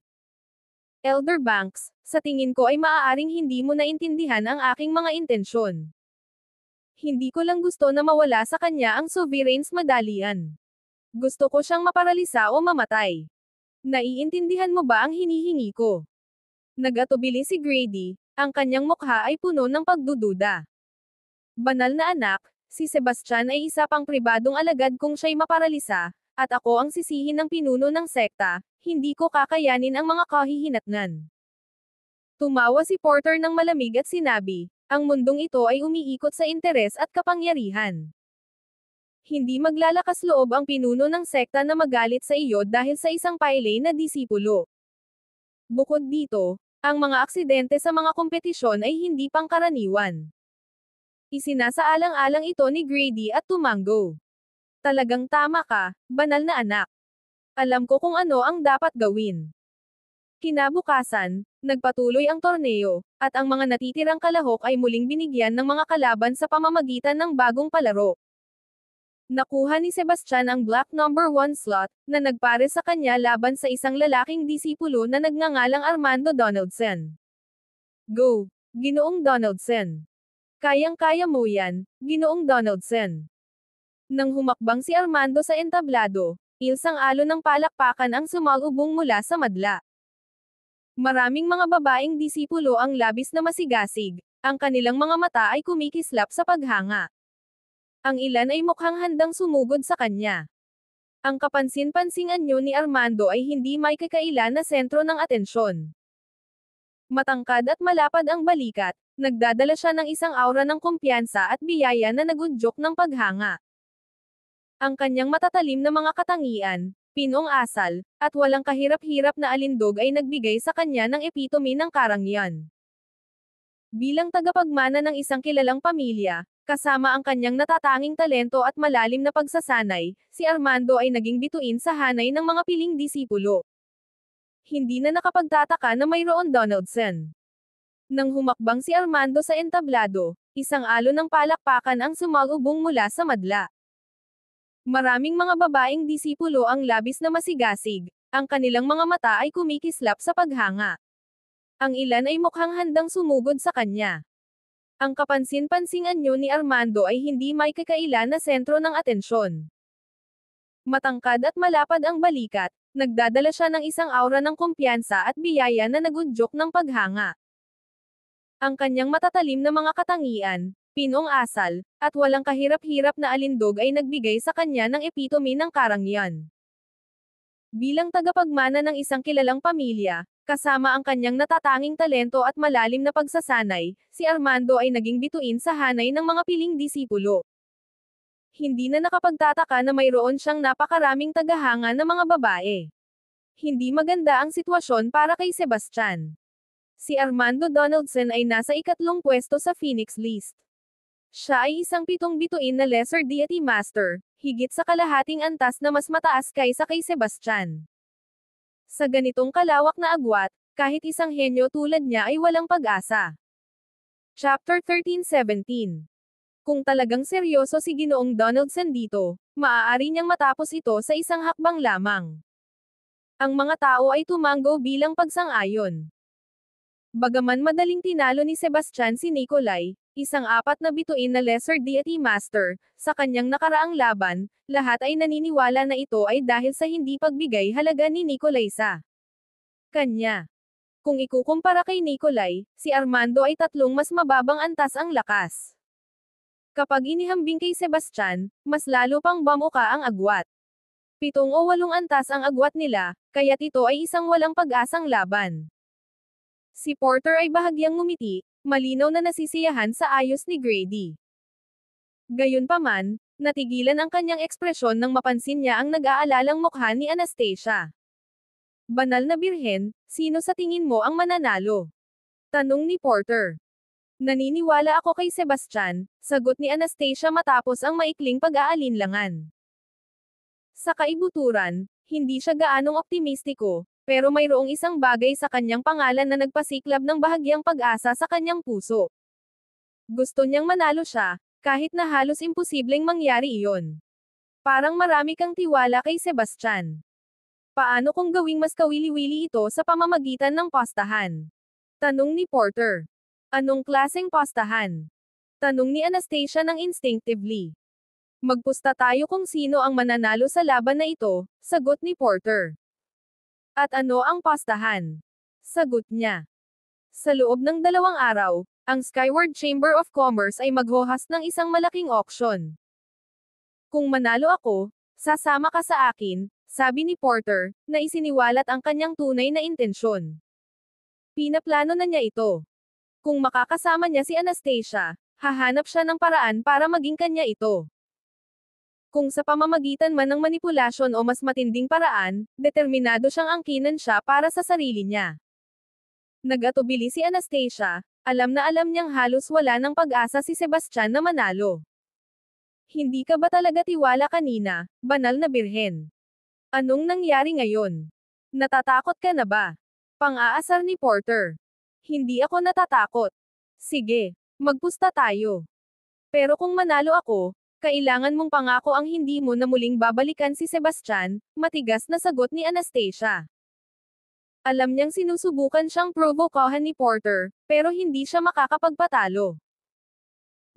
Elder Banks, sa tingin ko ay maaaring hindi mo naintindihan ang aking mga intensyon. Hindi ko lang gusto na mawala sa kanya ang Sovereign's Medallion. Gusto ko siyang maparalisa o mamatay. Naiintindihan mo ba ang hinihingi ko? Nag-atubili si Grady, ang kanyang mukha ay puno ng pagdududa. Banal na anak, si Sebastian ay isa pang pribadong alagad kung siya'y maparalisa, at ako ang sisihin ng pinuno ng sekta, hindi ko kakayanin ang mga kahihinatnan. Tumawa si Porter ng malamig at sinabi, ang mundong ito ay umiikot sa interes at kapangyarihan. Hindi maglalakas loob ang pinuno ng sekta na magalit sa iyo dahil sa isang pailay na disipulo. Bukod dito, ang mga aksidente sa mga kompetisyon ay hindi pangkaraniwan. Isinasaalang-alang ito ni Grady at tumango. Talagang tama ka, banal na anak. Alam ko kung ano ang dapat gawin. Kinabukasan, nagpatuloy ang torneo, at ang mga natitirang kalahok ay muling binigyan ng mga kalaban sa pamamagitan ng bagong palaro. Nakuha ni Sebastian ang black number 1 slot, na nagpare sa kanya laban sa isang lalaking disipulo na nagngangalang Armando Donaldson. Go, Ginoong Donaldson. Kayang-kaya mo yan, Ginoong Donaldson. Nang humakbang si Armando sa entablado, ilsang alon ng palakpakan ang sumalubong mula sa madla. Maraming mga babaeng disipulo ang labis na masigasig, ang kanilang mga mata ay kumikislap sa paghanga. Ang ilan ay mukhang handang sumugod sa kanya. Ang kapansin-pansing anyo ni Armando ay hindi may kakaila na sentro ng atensyon. Matangkad at malapad ang balikat, nagdadala siya ng isang aura ng kumpiyansa at biyaya na nagudyok ng paghanga. Ang kanyang matatalim na mga katangian, pinong asal, at walang kahirap-hirap na alindog ay nagbigay sa kanya ng epitome ng karangyaan. Bilang tagapagmana ng isang kilalang pamilya, kasama ang kanyang natatanging talento at malalim na pagsasanay, si Armando ay naging bituin sa hanay ng mga piling disipulo. Hindi na nakapagtataka na mayroon Donaldson. Nang humakbang si Armando sa entablado, isang alon ng palakpakan ang sumalubong mula sa madla. Maraming mga babaeng disipulo ang labis na masigasig, ang kanilang mga mata ay kumikislap sa paghanga. Ang ilan ay mukhang handang sumugod sa kanya. Ang kapansin-pansing anyo ni Armando ay hindi may kakaila na sentro ng atensyon. Matangkad at malapad ang balikat, nagdadala siya ng isang aura ng kumpiyansa at biyaya na nagudyok ng paghanga. Ang kanyang matatalim na mga katangian, pinong asal, at walang kahirap-hirap na alindog ay nagbigay sa kanya ng epitome ng karangyaan. Bilang tagapagmana ng isang kilalang pamilya, kasama ang kanyang natatanging talento at malalim na pagsasanay, si Armando ay naging bituin sa hanay ng mga piling disipulo. Hindi na nakapagtataka na mayroon siyang napakaraming tagahanga na mga babae. Hindi maganda ang sitwasyon para kay Sebastian. Si Armando Donaldson ay nasa ikatlong pwesto sa Phoenix list. Siya ay isang pitong bituin na Lesser Deity Master, higit sa kalahating antas na mas mataas kaysa kay Sebastian. Sa ganitong kalawak na agwat, kahit isang henyo tulad niya ay walang pag-asa. Chapter 13-17. Kung talagang seryoso si Ginoong Donaldson dito, maaari niyang matapos ito sa isang hakbang lamang. Ang mga tao ay tumango bilang pagsang-ayon. Bagaman madaling tinalo ni Sebastian si Nikolai, isang apat na bituin na Lesser Deity Master, sa kanyang nakaraang laban, lahat ay naniniwala na ito ay dahil sa hindi pagbigay halaga ni Nikolai sa kanya. Kung ikukumpara kay Nikolai, si Armando ay tatlong mas mababang antas ang lakas. Kapag inihambing kay Sebastian, mas lalo pang bamuka ang agwat. 7 o 8 antas ang agwat nila, kaya't ito ay isang walang pag-asang laban. Si Porter ay bahagyang ngumiti, malinaw na nasisiyahan sa ayos ni Grady. Gayunpaman, natigilan ang kanyang ekspresyon nang mapansin niya ang nag-aalalang mukha ni Anastasia. Banal na birhen, sino sa tingin mo ang mananalo? Tanong ni Porter. Naniniwala ako kay Sebastian, sagot ni Anastasia matapos ang maikling pag-aalinlangan. Sa kaibuturan, hindi siya gaanong optimistiko, pero mayroong isang bagay sa kanyang pangalan na nagpasiklab ng bahagyang pag-asa sa kanyang puso. Gusto niyang manalo siya, kahit na halos imposibleng mangyari iyon. Parang marami kang tiwala kay Sebastian. Paano kung gawing mas kawili-wili ito sa pamamagitan ng postahan? Tanong ni Porter. Anong klaseng postahan? Tanong ni Anastasia ng instinctively. Magpusta tayo kung sino ang mananalo sa laban na ito, sagot ni Porter. At ano ang postahan? Sagot niya. Sa loob ng 2 araw, ang Skyward Chamber of Commerce ay maghohas ng isang malaking auction. Kung manalo ako, sasama ka sa akin, sabi ni Porter, na isiniwalat ang kanyang tunay na intensyon. Pinaplano na niya ito. Kung makakasama niya si Anastasia, hahanap siya ng paraan para maging kanya ito. Kung sa pamamagitan man ng manipulasyon o mas matinding paraan, determinado siyang angkinan siya para sa sarili niya. Nag-atubili si Anastasia, alam na alam niyang halos wala ng pag-asa si Sebastian na manalo. Hindi ka ba talaga tiwala kanina, banal na birhen? Anong nangyari ngayon? Natatakot ka na ba? Pang-aasar ni Porter. Hindi ako natatakot. Sige, magpusta tayo. Pero kung manalo ako, kailangan mong pangako ang hindi mo na muling babalikan si Sebastian, matigas na sagot ni Anastasia. Alam niyang sinusubukan siyang provokahan ni Porter, pero hindi siya makakapagpatalo.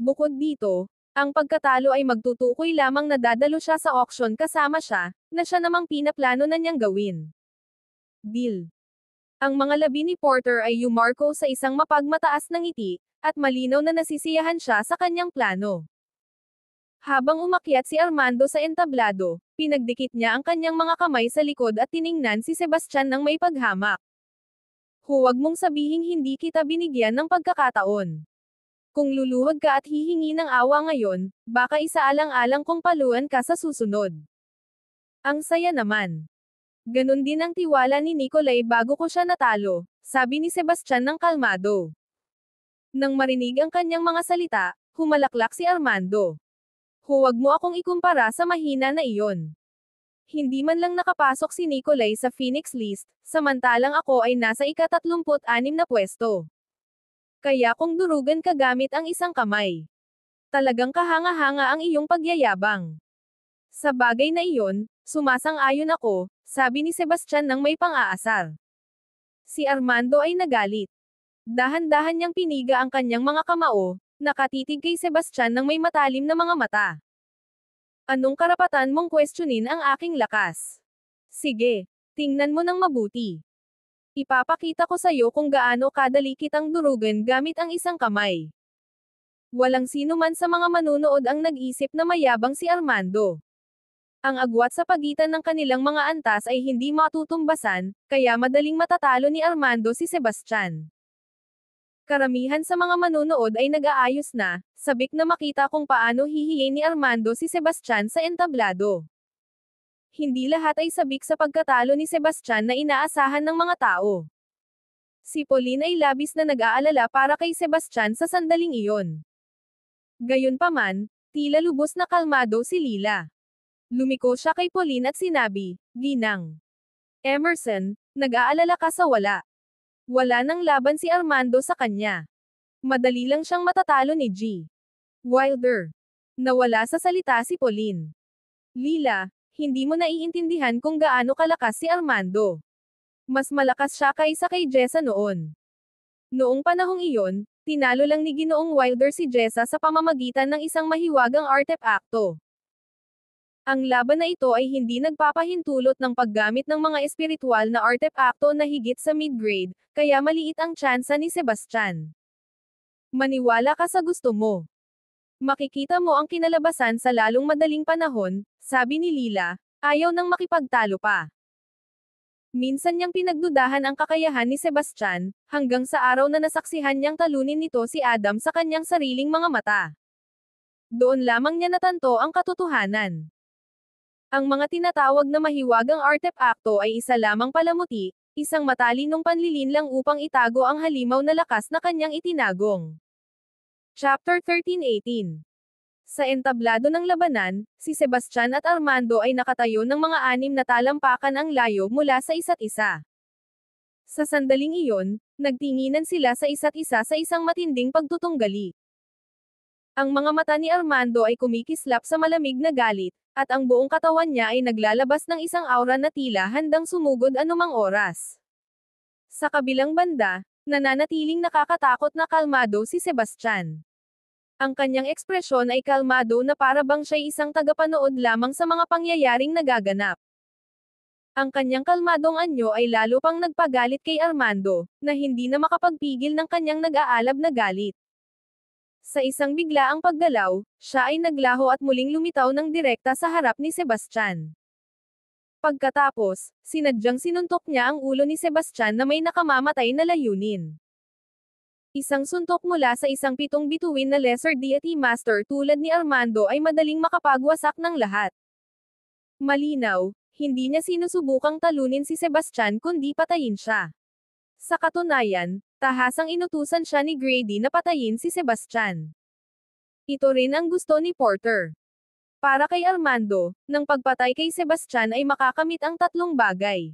Bukod dito, ang pagkatalo ay magtutukoy lamang na dadalo siya sa auction kasama siya, na siya namang pinaplano na niyang gawin. Deal. Ang mga labi ni Porter ay yumarko sa isang mapagmataas na ngiti, at malinaw na nasisiyahan siya sa kanyang plano. Habang umakyat si Armando sa entablado, pinagdikit niya ang kanyang mga kamay sa likod at tiningnan si Sebastian ng may paghamak. Huwag mong sabihing hindi kita binigyan ng pagkakataon. Kung luluhod ka at hihingi ng awa ngayon, baka isaalang-alang kong paluan ka sa susunod. Ang saya naman. Ganon din ang tiwala ni Nicolay bago ko siya natalo, sabi ni Sebastian ng kalmado. Nang marinig ang kanyang mga salita, humalaklak si Armando. Huwag mo akong ikumpara sa mahina na iyon. Hindi man lang nakapasok si Nicolay sa Phoenix list, samantalang ako ay nasa ika-36 na pwesto. Kaya kung durugan ka gamit ang isang kamay. Talagang kahanga-hanga ang iyong pagyayabang. Sa bagay na iyon, sumasang-ayon ako, sabi ni Sebastian ng may pang-aasar. Si Armando ay nagalit. Dahan-dahan niyang piniga ang kanyang mga kamao, nakatitig kay Sebastian ng may matalim na mga mata. Anong karapatan mong questionin ang aking lakas? Sige, tingnan mo ng mabuti. Ipapakita ko sa iyo kung gaano kadali kitang durugan gamit ang isang kamay. Walang sino man sa mga manunood ang nag-isip na mayabang si Armando. Ang agwat sa pagitan ng kanilang mga antas ay hindi matutumbasan, kaya madaling matatalo ni Armando si Sebastian. Karamihan sa mga manunood ay nag-aayos na, sabik na makita kung paano hihiyin ni Armando si Sebastian sa entablado. Hindi lahat ay sabik sa pagkatalo ni Sebastian na inaasahan ng mga tao. Si Pauline ay labis na nag-aalala para kay Sebastian sa sandaling iyon. Gayunpaman, tila lubos na kalmado si Lila. Lumiko siya kay Pauline at sinabi, "Ginang Emerson, nag-aalala ka sa wala. Wala nang laban si Armando sa kanya. Madali lang siyang matatalo ni G. Wilder." Nawala sa salita si Pauline. Lila, hindi mo naiintindihan kung gaano kalakas si Armando. Mas malakas siya kaysa kay Jessa noon. Noong panahong iyon, tinalo lang ni Ginoong Wilder si Jessa sa pamamagitan ng isang mahiwagang artepakto. Ang laban na ito ay hindi nagpapahintulot ng paggamit ng mga espiritual na artepakto na higit sa mid-grade, kaya maliit ang tsansa ni Sebastian. Maniwala ka sa gusto mo. Makikita mo ang kinalabasan sa lalong madaling panahon, sabi ni Lila, ayaw nang makipagtalo pa. Minsan niyang pinagdudahan ang kakayahan ni Sebastian, hanggang sa araw na nasaksihan niyang talunin nito si Adam sa kanyang sariling mga mata. Doon lamang niya natanto ang katotohanan. Ang mga tinatawag na mahiwagang artepakto ay isa lamang palamuti, isang matalinong panlilinlang upang itago ang halimaw na lakas na kanyang itinagong. Chapter 13-18. Sa entablado ng labanan, si Sebastian at Armando ay nakatayo ng mga 6 na talampakan ang layo mula sa isa't isa. Sa sandaling iyon, nagtinginan sila sa isa't isa sa isang matinding pagtutunggali. Ang mga mata ni Armando ay kumikislap sa malamig na galit, At ang buong katawan niya ay naglalabas ng isang aura na tila handang sumugod anumang oras. Sa kabilang banda, nananatiling nakakatakot na kalmado si Sebastian. Ang kanyang ekspresyon ay kalmado na para bang siya'y isang tagapanood lamang sa mga pangyayaring nagaganap. Ang kanyang kalmadong anyo ay lalo pang nagpagalit kay Armando, na hindi na makapagpigil ng kanyang nag-aalab na galit. Sa isang biglaang paggalaw, siya ay naglaho at muling lumitaw ng direkta sa harap ni Sebastian. Pagkatapos, sinadyang sinuntok niya ang ulo ni Sebastian na may nakamamatay na layunin. Isang suntok mula sa isang pitong bituin na lesser deity master tulad ni Armando ay madaling makapagwasak ng lahat. Malinaw, hindi niya sinusubukang talunin si Sebastian kundi patayin siya. Sa katunayan, tahasang inutusan siya ni Grady na patayin si Sebastian. Ito rin ang gusto ni Porter. Para kay Armando, nang pagpatay kay Sebastian ay makakamit ang tatlong bagay.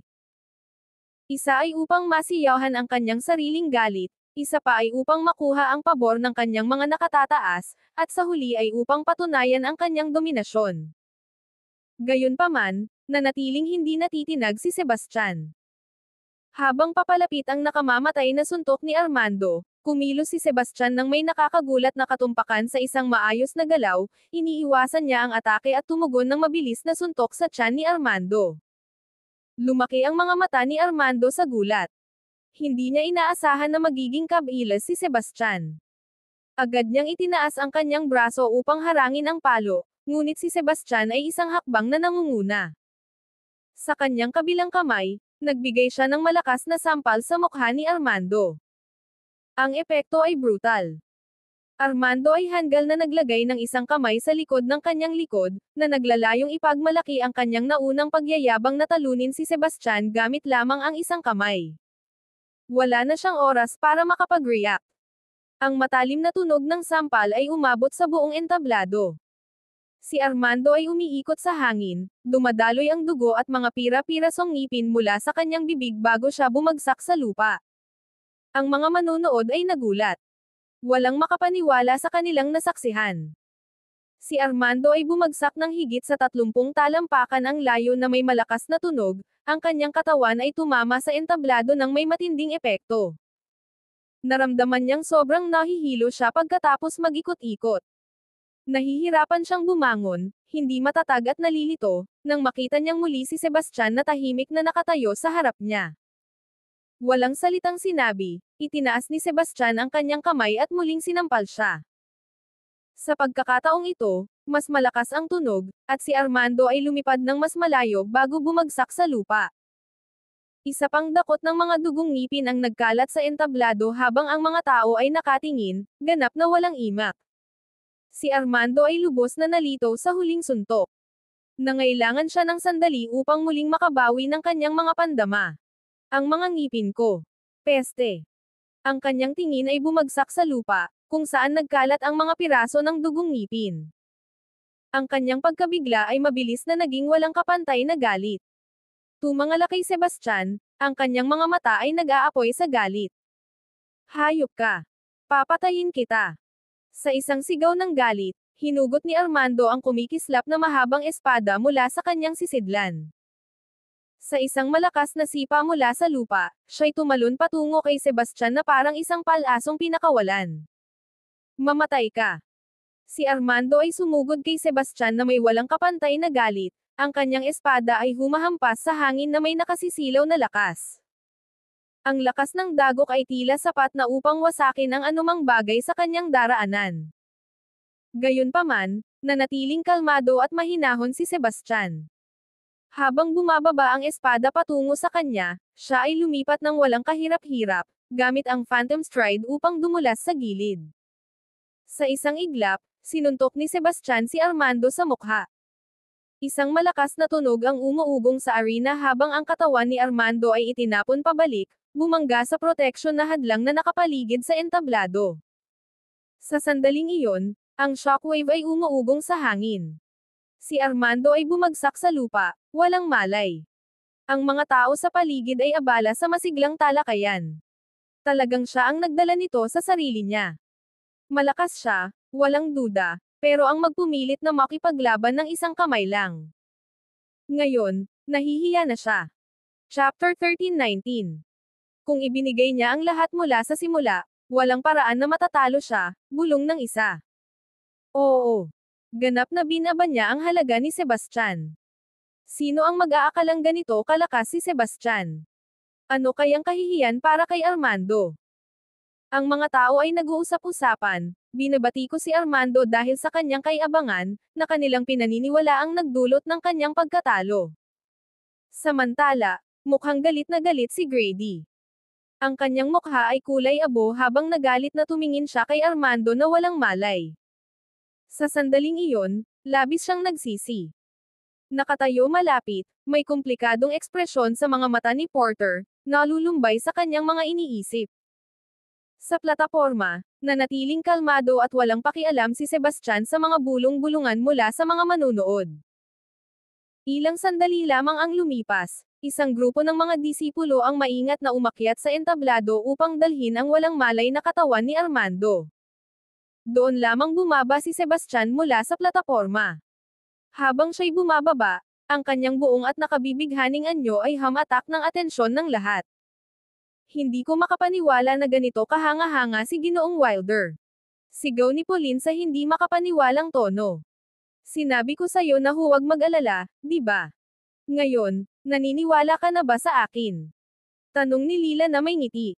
Isa ay upang masiyahan ang kanyang sariling galit, isa pa ay upang makuha ang pabor ng kanyang mga nakatataas, at sa huli ay upang patunayan ang kanyang dominasyon. Gayunpaman, nanatiling hindi natitinag si Sebastian. Habang papalapit ang nakamamatay na suntok ni Armando, kumilos si Sebastian nang may nakakagulat na katumpakan sa isang maayos na galaw, iniiwasan niya ang atake at tumugon ng mabilis na suntok sa tiyan ni Armando. Lumaki ang mga mata ni Armando sa gulat. Hindi niya inaasahan na magiging kabilas si Sebastian. Agad niyang itinaas ang kanyang braso upang harangin ang palo, ngunit si Sebastian ay isang hakbang na nangunguna. Sa kanyang kabilang kamay, nagbigay siya ng malakas na sampal sa mukha ni Armando. Ang epekto ay brutal. Armando ay hanggal na naglagay ng isang kamay sa likod ng kanyang likod, na naglalayong ipagmalaki ang kanyang naunang pagyayabang na talunin si Sebastian gamit lamang ang isang kamay. Wala na siyang oras para makapag-react. Ang matalim na tunog ng sampal ay umabot sa buong entablado. Si Armando ay umiikot sa hangin, dumadaloy ang dugo at mga pira-pirasong ngipin mula sa kanyang bibig bago siya bumagsak sa lupa. Ang mga manunood ay nagulat. Walang makapaniwala sa kanilang nasaksihan. Si Armando ay bumagsak ng higit sa 30 talampakan ang layo na may malakas na tunog, ang kanyang katawan ay tumama sa entablado ng may matinding epekto. Naramdaman niyang sobrang nahihilo siya pagkatapos mag-ikot-ikot. Nahihirapan siyang bumangon, hindi matatag at nalilito, nang makita niyang muli si Sebastian na tahimik na nakatayo sa harap niya. Walang salitang sinabi, itinaas ni Sebastian ang kanyang kamay at muling sinampal siya. Sa pagkakataong ito, mas malakas ang tunog, at si Armando ay lumipad ng mas malayo bago bumagsak sa lupa. Isa pang dakot ng mga dugong ngipin ang nagkalat sa entablado habang ang mga tao ay nakatingin, ganap na walang imak. Si Armando ay lubos na nalito sa huling suntok. Nangailangan siya ng sandali upang muling makabawi ng kanyang mga pandama. Ang mga ngipin ko. Peste. Ang kanyang tingin ay bumagsak sa lupa, kung saan nagkalat ang mga piraso ng dugong ngipin. Ang kanyang pagkabigla ay mabilis na naging walang kapantay na galit. Tumangala kay Sebastian, ang kanyang mga mata ay nag-aapoy sa galit. Hayop ka! Papatayin kita! Sa isang sigaw ng galit, hinugot ni Armando ang kumikislap na mahabang espada mula sa kanyang sisidlan. Sa isang malakas na sipa mula sa lupa, siya'y tumalon patungo kay Sebastian na parang isang palasong pinakawalan. Mamatay ka! Si Armando ay sumugod kay Sebastian na may walang kapantay na galit, ang kanyang espada ay humahampas sa hangin na may nakasisilaw na lakas. Ang lakas ng dagok ay tila sapat na upang wasakin ang anumang bagay sa kanyang daraanan. Gayunpaman, nanatiling kalmado at mahinahon si Sebastian. Habang bumababa ang espada patungo sa kanya, siya ay lumipat ng walang kahirap-hirap, gamit ang Phantom Stride upang dumulas sa gilid. Sa isang iglap, sinuntok ni Sebastian si Armando sa mukha. Isang malakas na tunog ang umuugong sa arena habang ang katawan ni Armando ay itinapon pabalik, bumangga sa proteksyon na hadlang na nakapaligid sa entablado. Sa sandaling iyon, ang shockwave ay umuugong sa hangin. Si Armando ay bumagsak sa lupa, walang malay. Ang mga tao sa paligid ay abala sa masiglang talakayan. Talagang siya ang nagdala nito sa sarili niya. Malakas siya, walang duda, pero ang magpumilit na makipaglaban ng isang kamay lang. Ngayon, nahihiya na siya. Chapter 13-19. Kung ibinigay niya ang lahat mula sa simula, walang paraan na matatalo siya, bulong ng isa. Oo. Ganap na binaba niya ang halaga ni Sebastian. Sino ang mag-aakalang ganito kalakas si Sebastian? Ano kayang kahihiyan para kay Armando? Ang mga tao ay nag-uusap-usapan, binabati ko si Armando dahil sa kanyang kaiabangan, na kanilang pinaniniwala ang nagdulot ng kanyang pagkatalo. Samantala, mukhang galit na galit si Grady. Ang kanyang mukha ay kulay abo habang nagalit na tumingin siya kay Armando na walang malay. Sa sandaling iyon, labis siyang nagsisi. Nakatayo malapit, may komplikadong ekspresyon sa mga mata ni Porter, nalulumbay sa kanyang mga iniisip. Sa plataporma, nanatiling kalmado at walang pakialam si Sebastian sa mga bulong-bulungan mula sa mga manunood. Ilang sandali lamang ang lumipas, isang grupo ng mga disipulo ang maingat na umakyat sa entablado upang dalhin ang walang malay na katawan ni Armando. Doon lamang bumaba si Sebastian mula sa plataporma. Habang siya'y bumababa, ang kanyang buong at nakabibighaning anyo ay hamatak ng atensyon ng lahat. Hindi ko makapaniwala na ganito kahanga-hanga si Ginoong Wilder. Sigaw ni Pauline sa hindi makapaniwalang tono. Sinabi ko sa'yo na huwag mag-alala, di ba? Ngayon, naniniwala ka na ba sa akin? Tanong ni Lila na may ngiti.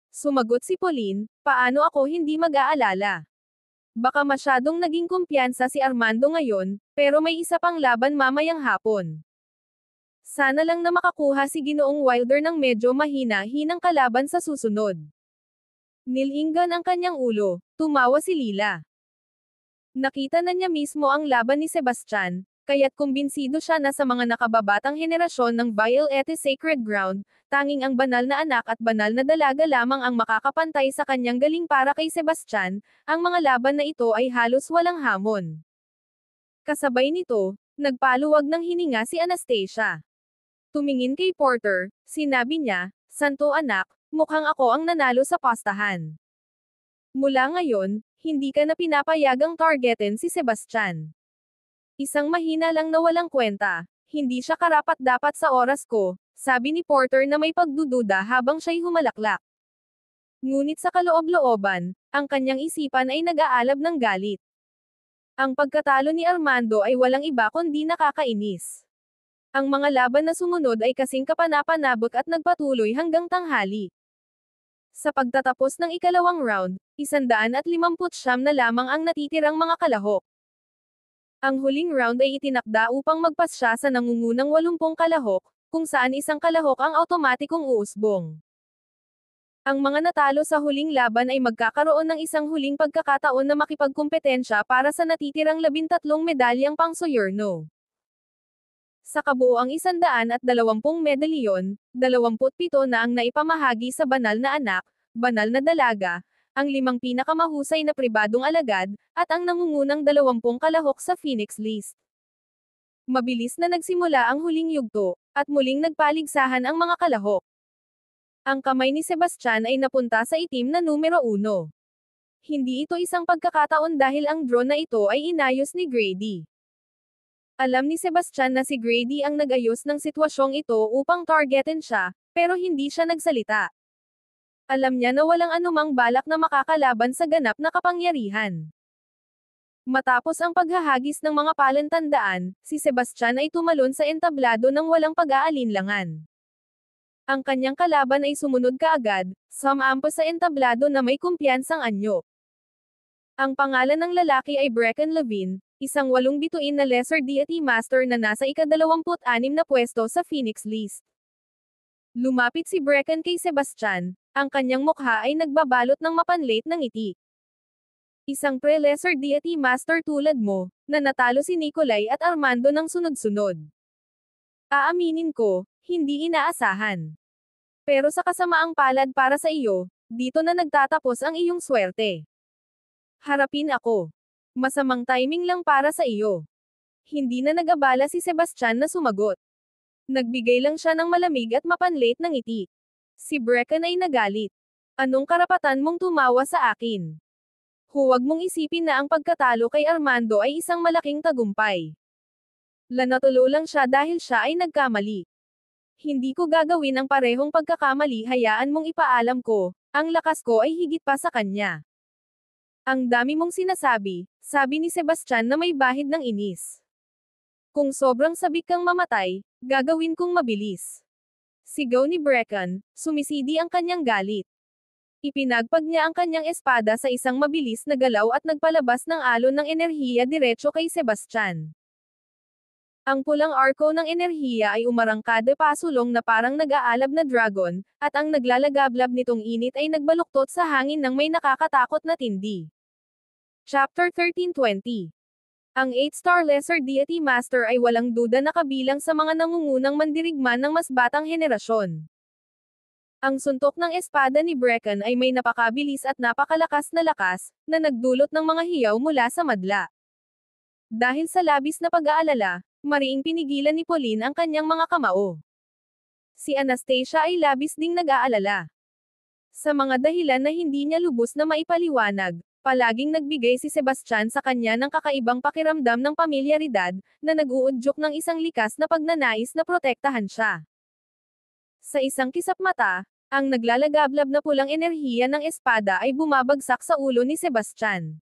Sumagot si Pauline, paano ako hindi mag-aalala? Baka masyadong naging kumpiyansa si Armando ngayon, pero may isa pang laban mamayang hapon. Sana lang na makakuha si Ginoong Wilder ng medyo mahina-hinang kalaban sa susunod. Nilinggan ang kanyang ulo, tumawa si Lila. Nakita na niya mismo ang laban ni Sebastian, kaya't kumbinsido siya na sa mga nakababatang henerasyon ng Violet Sacred Ground, tanging ang banal na anak at banal na dalaga lamang ang makakapantay sa kanyang galing para kay Sebastian, ang mga laban na ito ay halos walang hamon. Kasabay nito, nagpaluwag ng hininga si Anastasia. Tumingin kay Porter, sinabi niya, Santo anak, mukhang ako ang nanalo sa pastahan. Mula ngayon, hindi ka na pinapayagang targetin si Sebastian. Isang mahina lang na walang kwenta, hindi siya karapat-dapat sa oras ko, sabi ni Porter na may pagdududa habang siya'y humalaklak. Ngunit sa kaloob-looban, ang kanyang isipan ay nag-aalab ng galit. Ang pagkatalo ni Armando ay walang iba kundi nakakainis. Ang mga laban na sumunod ay kasing kapanapanabik at nagpatuloy hanggang tanghali. Sa pagtatapos ng ikalawang round, 159 na lamang ang natitirang mga kalahok. Ang huling round ay itinakda upang magpasya sa nangungunang 80 kalahok, kung saan isang kalahok ang automatikong uusbong. Ang mga natalo sa huling laban ay magkakaroon ng isang huling pagkakataon na makipagkumpetensya para sa natitirang 13 medalyang pangsoyorno. Sa kabuoang 120 medalyon, 27 na ang naipamahagi sa banal na anak, banal na dalaga, ang 5 pinakamahusay na pribadong alagad, at ang nangungunang 20 kalahok sa Phoenix List. Mabilis na nagsimula ang huling yugto, at muling nagpaligsahan ang mga kalahok. Ang kamay ni Sebastian ay napunta sa itim na numero 1. Hindi ito isang pagkakataon dahil ang draw na ito ay inayos ni Grady. Alam ni Sebastian na si Grady ang nag-ayos ng sitwasyong ito upang targetin siya, pero hindi siya nagsalita. Alam niya na walang anumang balak na makakalaban sa ganap na kapangyarihan. Matapos ang paghahagis ng mga palatandaan, si Sebastian ay tumalon sa entablado ng walang pag-aalinlangan. Ang kanyang kalaban ay sumunod kaagad, sumampa sa entablado na may kumpiyansang anyo. Ang pangalan ng lalaki ay Brecken Levine, isang 8 bituin na lesser deity master na nasa ika-26 na pwesto sa Phoenix List. Lumapit si Brecken kay Sebastian, ang kanyang mukha ay nagbabalot ng mapanlit na ngiti. Isang pre-lesser deity master tulad mo, na natalo si Nikolai at Armando ng sunod-sunod. Aaminin ko, hindi inaasahan. Pero sa kasamaang palad para sa iyo, dito na nagtatapos ang iyong swerte. Harapin ako. Masamang timing lang para sa iyo. Hindi na nag-abala si Sebastian na sumagot. Nagbigay lang siya ng malamig at mapanlit na ngiti. Si Brecken ay nagalit. Anong karapatan mong tumawa sa akin? Huwag mong isipin na ang pagkatalo kay Armando ay isang malaking tagumpay. Natulo lang siya dahil siya ay nagkamali. Hindi ko gagawin ang parehong pagkakamali, hayaan mong ipaalam ko, ang lakas ko ay higit pa sa kanya. Ang dami mong sinasabi, sabi ni Sebastian na may bahid ng inis. Kung sobrang sabik kang mamatay, gagawin kong mabilis. Sigaw ni Brecken, sumisidi ang kanyang galit. Ipinagpag niya ang kanyang espada sa isang mabilis na galaw at nagpalabas ng alon ng enerhiya diretso kay Sebastian. Ang pulang arko ng enerhiya ay umarangkada pasulong na parang nag-aalab na dragon, at ang naglalagablab nitong init ay nagbaluktot sa hangin ng may nakakatakot na tindi. Chapter 1320. Ang 8-star Lesser Deity Master ay walang duda na kabilang sa mga nangungunang mandirigma ng mas batang henerasyon. Ang suntok ng espada ni Brecken ay may napakabilis at napakalakas na nagdulot ng mga hiyaw mula sa madla. Dahil sa labis na pag-aalala, mariing pinigilan ni Pauline ang kanyang mga kamao. Si Anastasia ay labis ding nag-aalala. Sa mga dahilan na hindi niya lubos na maipaliwanag, palaging nagbigay si Sebastian sa kanya ng kakaibang pakiramdam ng pamilyaridad, na nag-uudyok ng isang likas na pagnanais na protektahan siya. Sa isang kisap mata, ang naglalagablab na pulang enerhiya ng espada ay bumabagsak sa ulo ni Sebastian.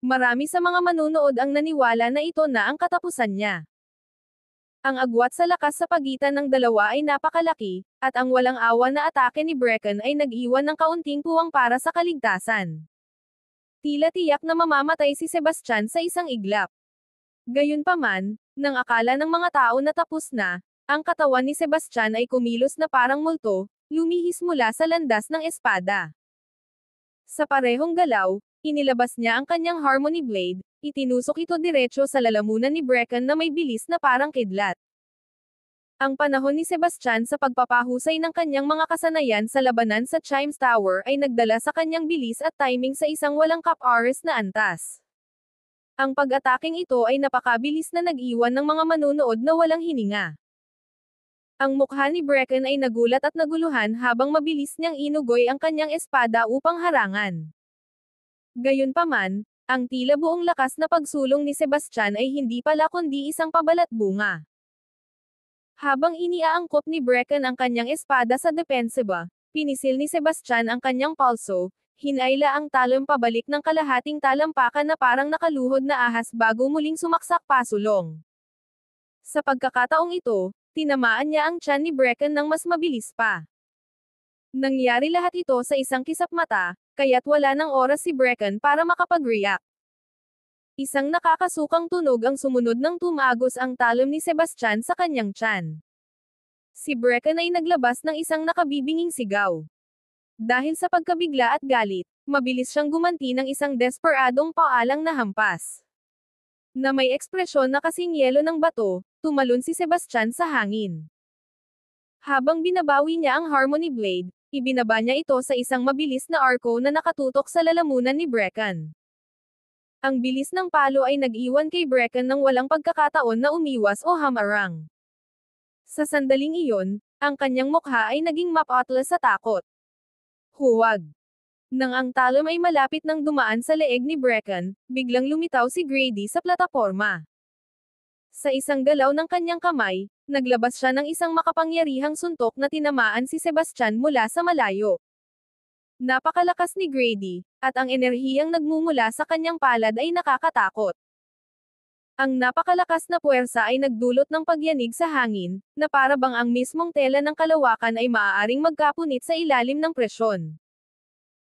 Marami sa mga manunood ang naniwala na ito na ang katapusan niya. Ang agwat sa lakas sa pagitan ng dalawa ay napakalaki, at ang walang awa na atake ni Brecken ay nag-iwan ng kaunting puwang para sa kaligtasan. Tila tiyak na mamamatay si Sebastian sa isang iglap. Gayunpaman, nang akala ng mga tao na tapos na, ang katawan ni Sebastian ay kumilos na parang multo, lumihis mula sa landas ng espada. Sa parehong galaw, inilabas niya ang kanyang Harmony Blade, itinusok ito diretso sa lalamunan ni Brecken na may bilis na parang kidlat. Ang panahon ni Sebastian sa pagpapahusay ng kanyang mga kasanayan sa labanan sa Chimes Tower ay nagdala sa kanyang bilis at timing sa isang walang kap-oras na antas. Ang pag-ataking ito ay napakabilis na nag-iwan ng mga manunood na walang hininga. Ang mukha ni Brecken ay nagulat at naguluhan habang mabilis niyang inugoy ang kanyang espada upang harangan. Gayunpaman, ang tila buong lakas na pagsulong ni Sebastian ay hindi pala kundi isang pabalat-bunga. Habang iniaangkop ni Brecken ang kanyang espada sa depensiba, pinisil ni Sebastian ang kanyang palso, hinayla ang talon pabalik ng kalahating talampakan na parang nakaluhod na ahas bago muling sumaksak pasulong. Sa pagkakataong ito, tinamaan niya ang tiyan ni Brecken ng mas mabilis pa. Nangyari lahat ito sa isang kisap mata, kaya't wala ng oras si Brecken para makapag-react. Isang nakakasukang tunog ang sumunod nang tumagos ang talon ni Sebastian sa kanyang tiyan. Si Brecken ay naglabas ng isang nakabibinging sigaw. Dahil sa pagkabigla at galit, mabilis siyang gumanti ng isang desperadong paalang na hampas. Na may ekspresyon na kasing yelo ng bato, tumalon si Sebastian sa hangin. Habang binabawi niya ang Harmony Blade, ibinaba niya ito sa isang mabilis na arco na nakatutok sa lalamunan ni Brecken. Ang bilis ng palo ay nag-iwan kay Brecken ng walang pagkakataon na umiwas o hamarang. Sa sandaling iyon, ang kanyang mukha ay naging mapatlas sa takot. Huwag! Nang ang talon ay malapit nang dumaan sa leeg ni Brecken, biglang lumitaw si Grady sa plataporma. Sa isang galaw ng kanyang kamay, naglabas siya ng isang makapangyarihang suntok na tinamaan si Sebastian mula sa malayo. Napakalakas ni Grady, at ang enerhiyang nagmumula sa kanyang palad ay nakakatakot. Ang napakalakas na puwersa ay nagdulot ng pagyanig sa hangin, na para bang ang mismong tela ng kalawakan ay maaaring magkapunit sa ilalim ng presyon.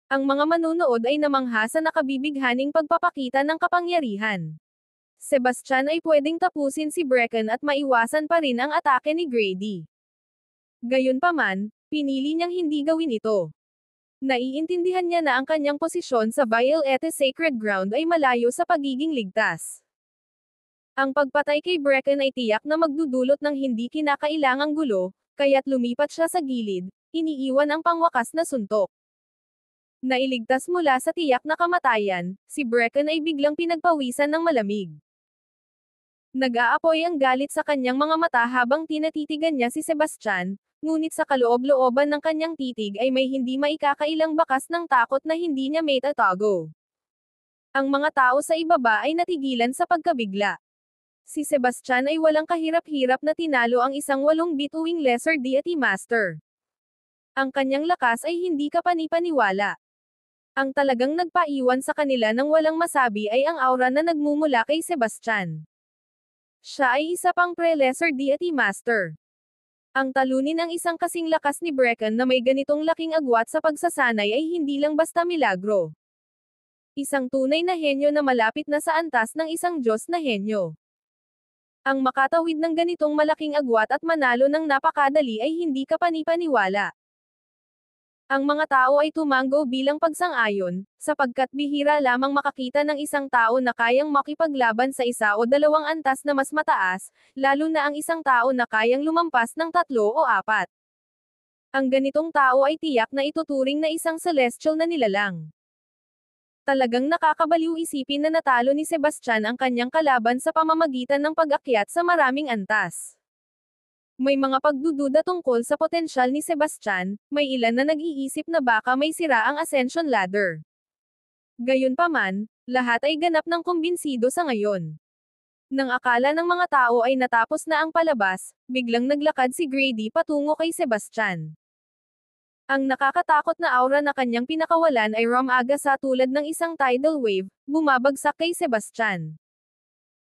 Ang mga manunood ay namangha sa nakabibighaning pagpapakita ng kapangyarihan. Sebastian ay pwedeng tapusin si Brecken at maiwasan pa rin ang atake ni Grady. Gayunpaman, pinili niyang hindi gawin ito. Naiintindihan niya na ang kanyang posisyon sa Violeta Sacred Ground ay malayo sa pagiging ligtas. Ang pagpatay kay Brecken ay tiyak na magdudulot ng hindi kinakailangang gulo, kaya't lumipat siya sa gilid, iniiwan ang pangwakas na suntok. Nailigtas mula sa tiyak na kamatayan, si Brecken ay biglang pinagpawisan ng malamig. Nag-aapoy ang galit sa kanyang mga mata habang tinatitigan niya si Sebastian, ngunit sa kaloob-looban ng kanyang titig ay may hindi maikakailang bakas ng takot na hindi niya maitatago. Ang mga tao sa ibaba ay natigilan sa pagkabigla. Si Sebastian ay walang kahirap-hirap na tinalo ang isang 8 bituing lesser deity master. Ang kanyang lakas ay hindi kapani-paniwala. Ang talagang nagpaiwan sa kanila ng walang masabi ay ang aura na nagmumula kay Sebastian. Siya ay isa pang pre-lesser deity master. Ang talunin ang isang kasing lakas ni Brecken na may ganitong laking agwat sa pagsasanay ay hindi lang basta milagro. Isang tunay na henyo na malapit na sa antas ng isang Diyos na henyo. Ang makatawid ng ganitong malaking agwat at manalo ng napakadali ay hindi kapani-paniwala. Ang mga tao ay tumanggo bilang pagsang-ayon, sapagkat bihira lamang makakita ng isang tao na kayang makipaglaban sa isa o dalawang antas na mas mataas, lalo na ang isang tao na kayang lumampas ng 3 o 4. Ang ganitong tao ay tiyak na ituturing na isang celestial na nilalang. Talagang nakakabaliw isipin na natalo ni Sebastian ang kanyang kalaban sa pamamagitan ng pag-akyat sa maraming antas. May mga pagdududa tungkol sa potensyal ni Sebastian, may ilan na nag-iisip na baka may sira ang ascension ladder. Gayunpaman, lahat ay ganap ng kumbinsido sa ngayon. Nang akala ng mga tao ay natapos na ang palabas, biglang naglakad si Grady patungo kay Sebastian. Ang nakakatakot na aura na kanyang pinakawalan ay rumagasa tulad ng isang tidal wave, bumabagsak kay Sebastian.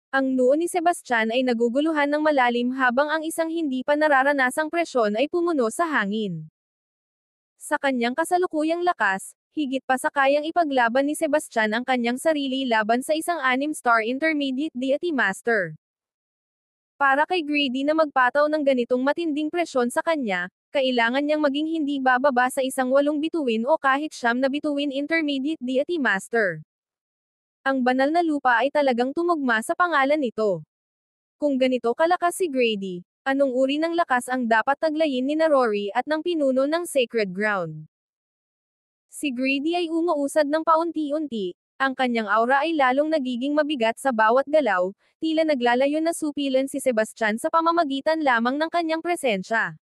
Ang noo ni Sebastian ay naguguluhan ng malalim habang ang isang hindi pa nararanasang presyon ay pumuno sa hangin. Sa kanyang kasalukuyang lakas, higit pa sa kayang ipaglaban ni Sebastian ang kanyang sarili laban sa isang 6-star intermediate deity master. Para kay Grady na magpataw ng ganitong matinding presyon sa kanya, kailangan niyang maging hindi bababa sa isang 8 bituin o kahit 9 na bituin intermediate deity master. Ang banal na lupa ay talagang tumugma sa pangalan nito. Kung ganito kalakas si Grady, anong uri ng lakas ang dapat taglayin ni Rory at ng pinuno ng Sacred Ground? Si Grady ay umuusad ng paunti-unti, ang kanyang aura ay lalong nagiging mabigat sa bawat galaw, tila naglalayo na supilan si Sebastian sa pamamagitan lamang ng kanyang presensya.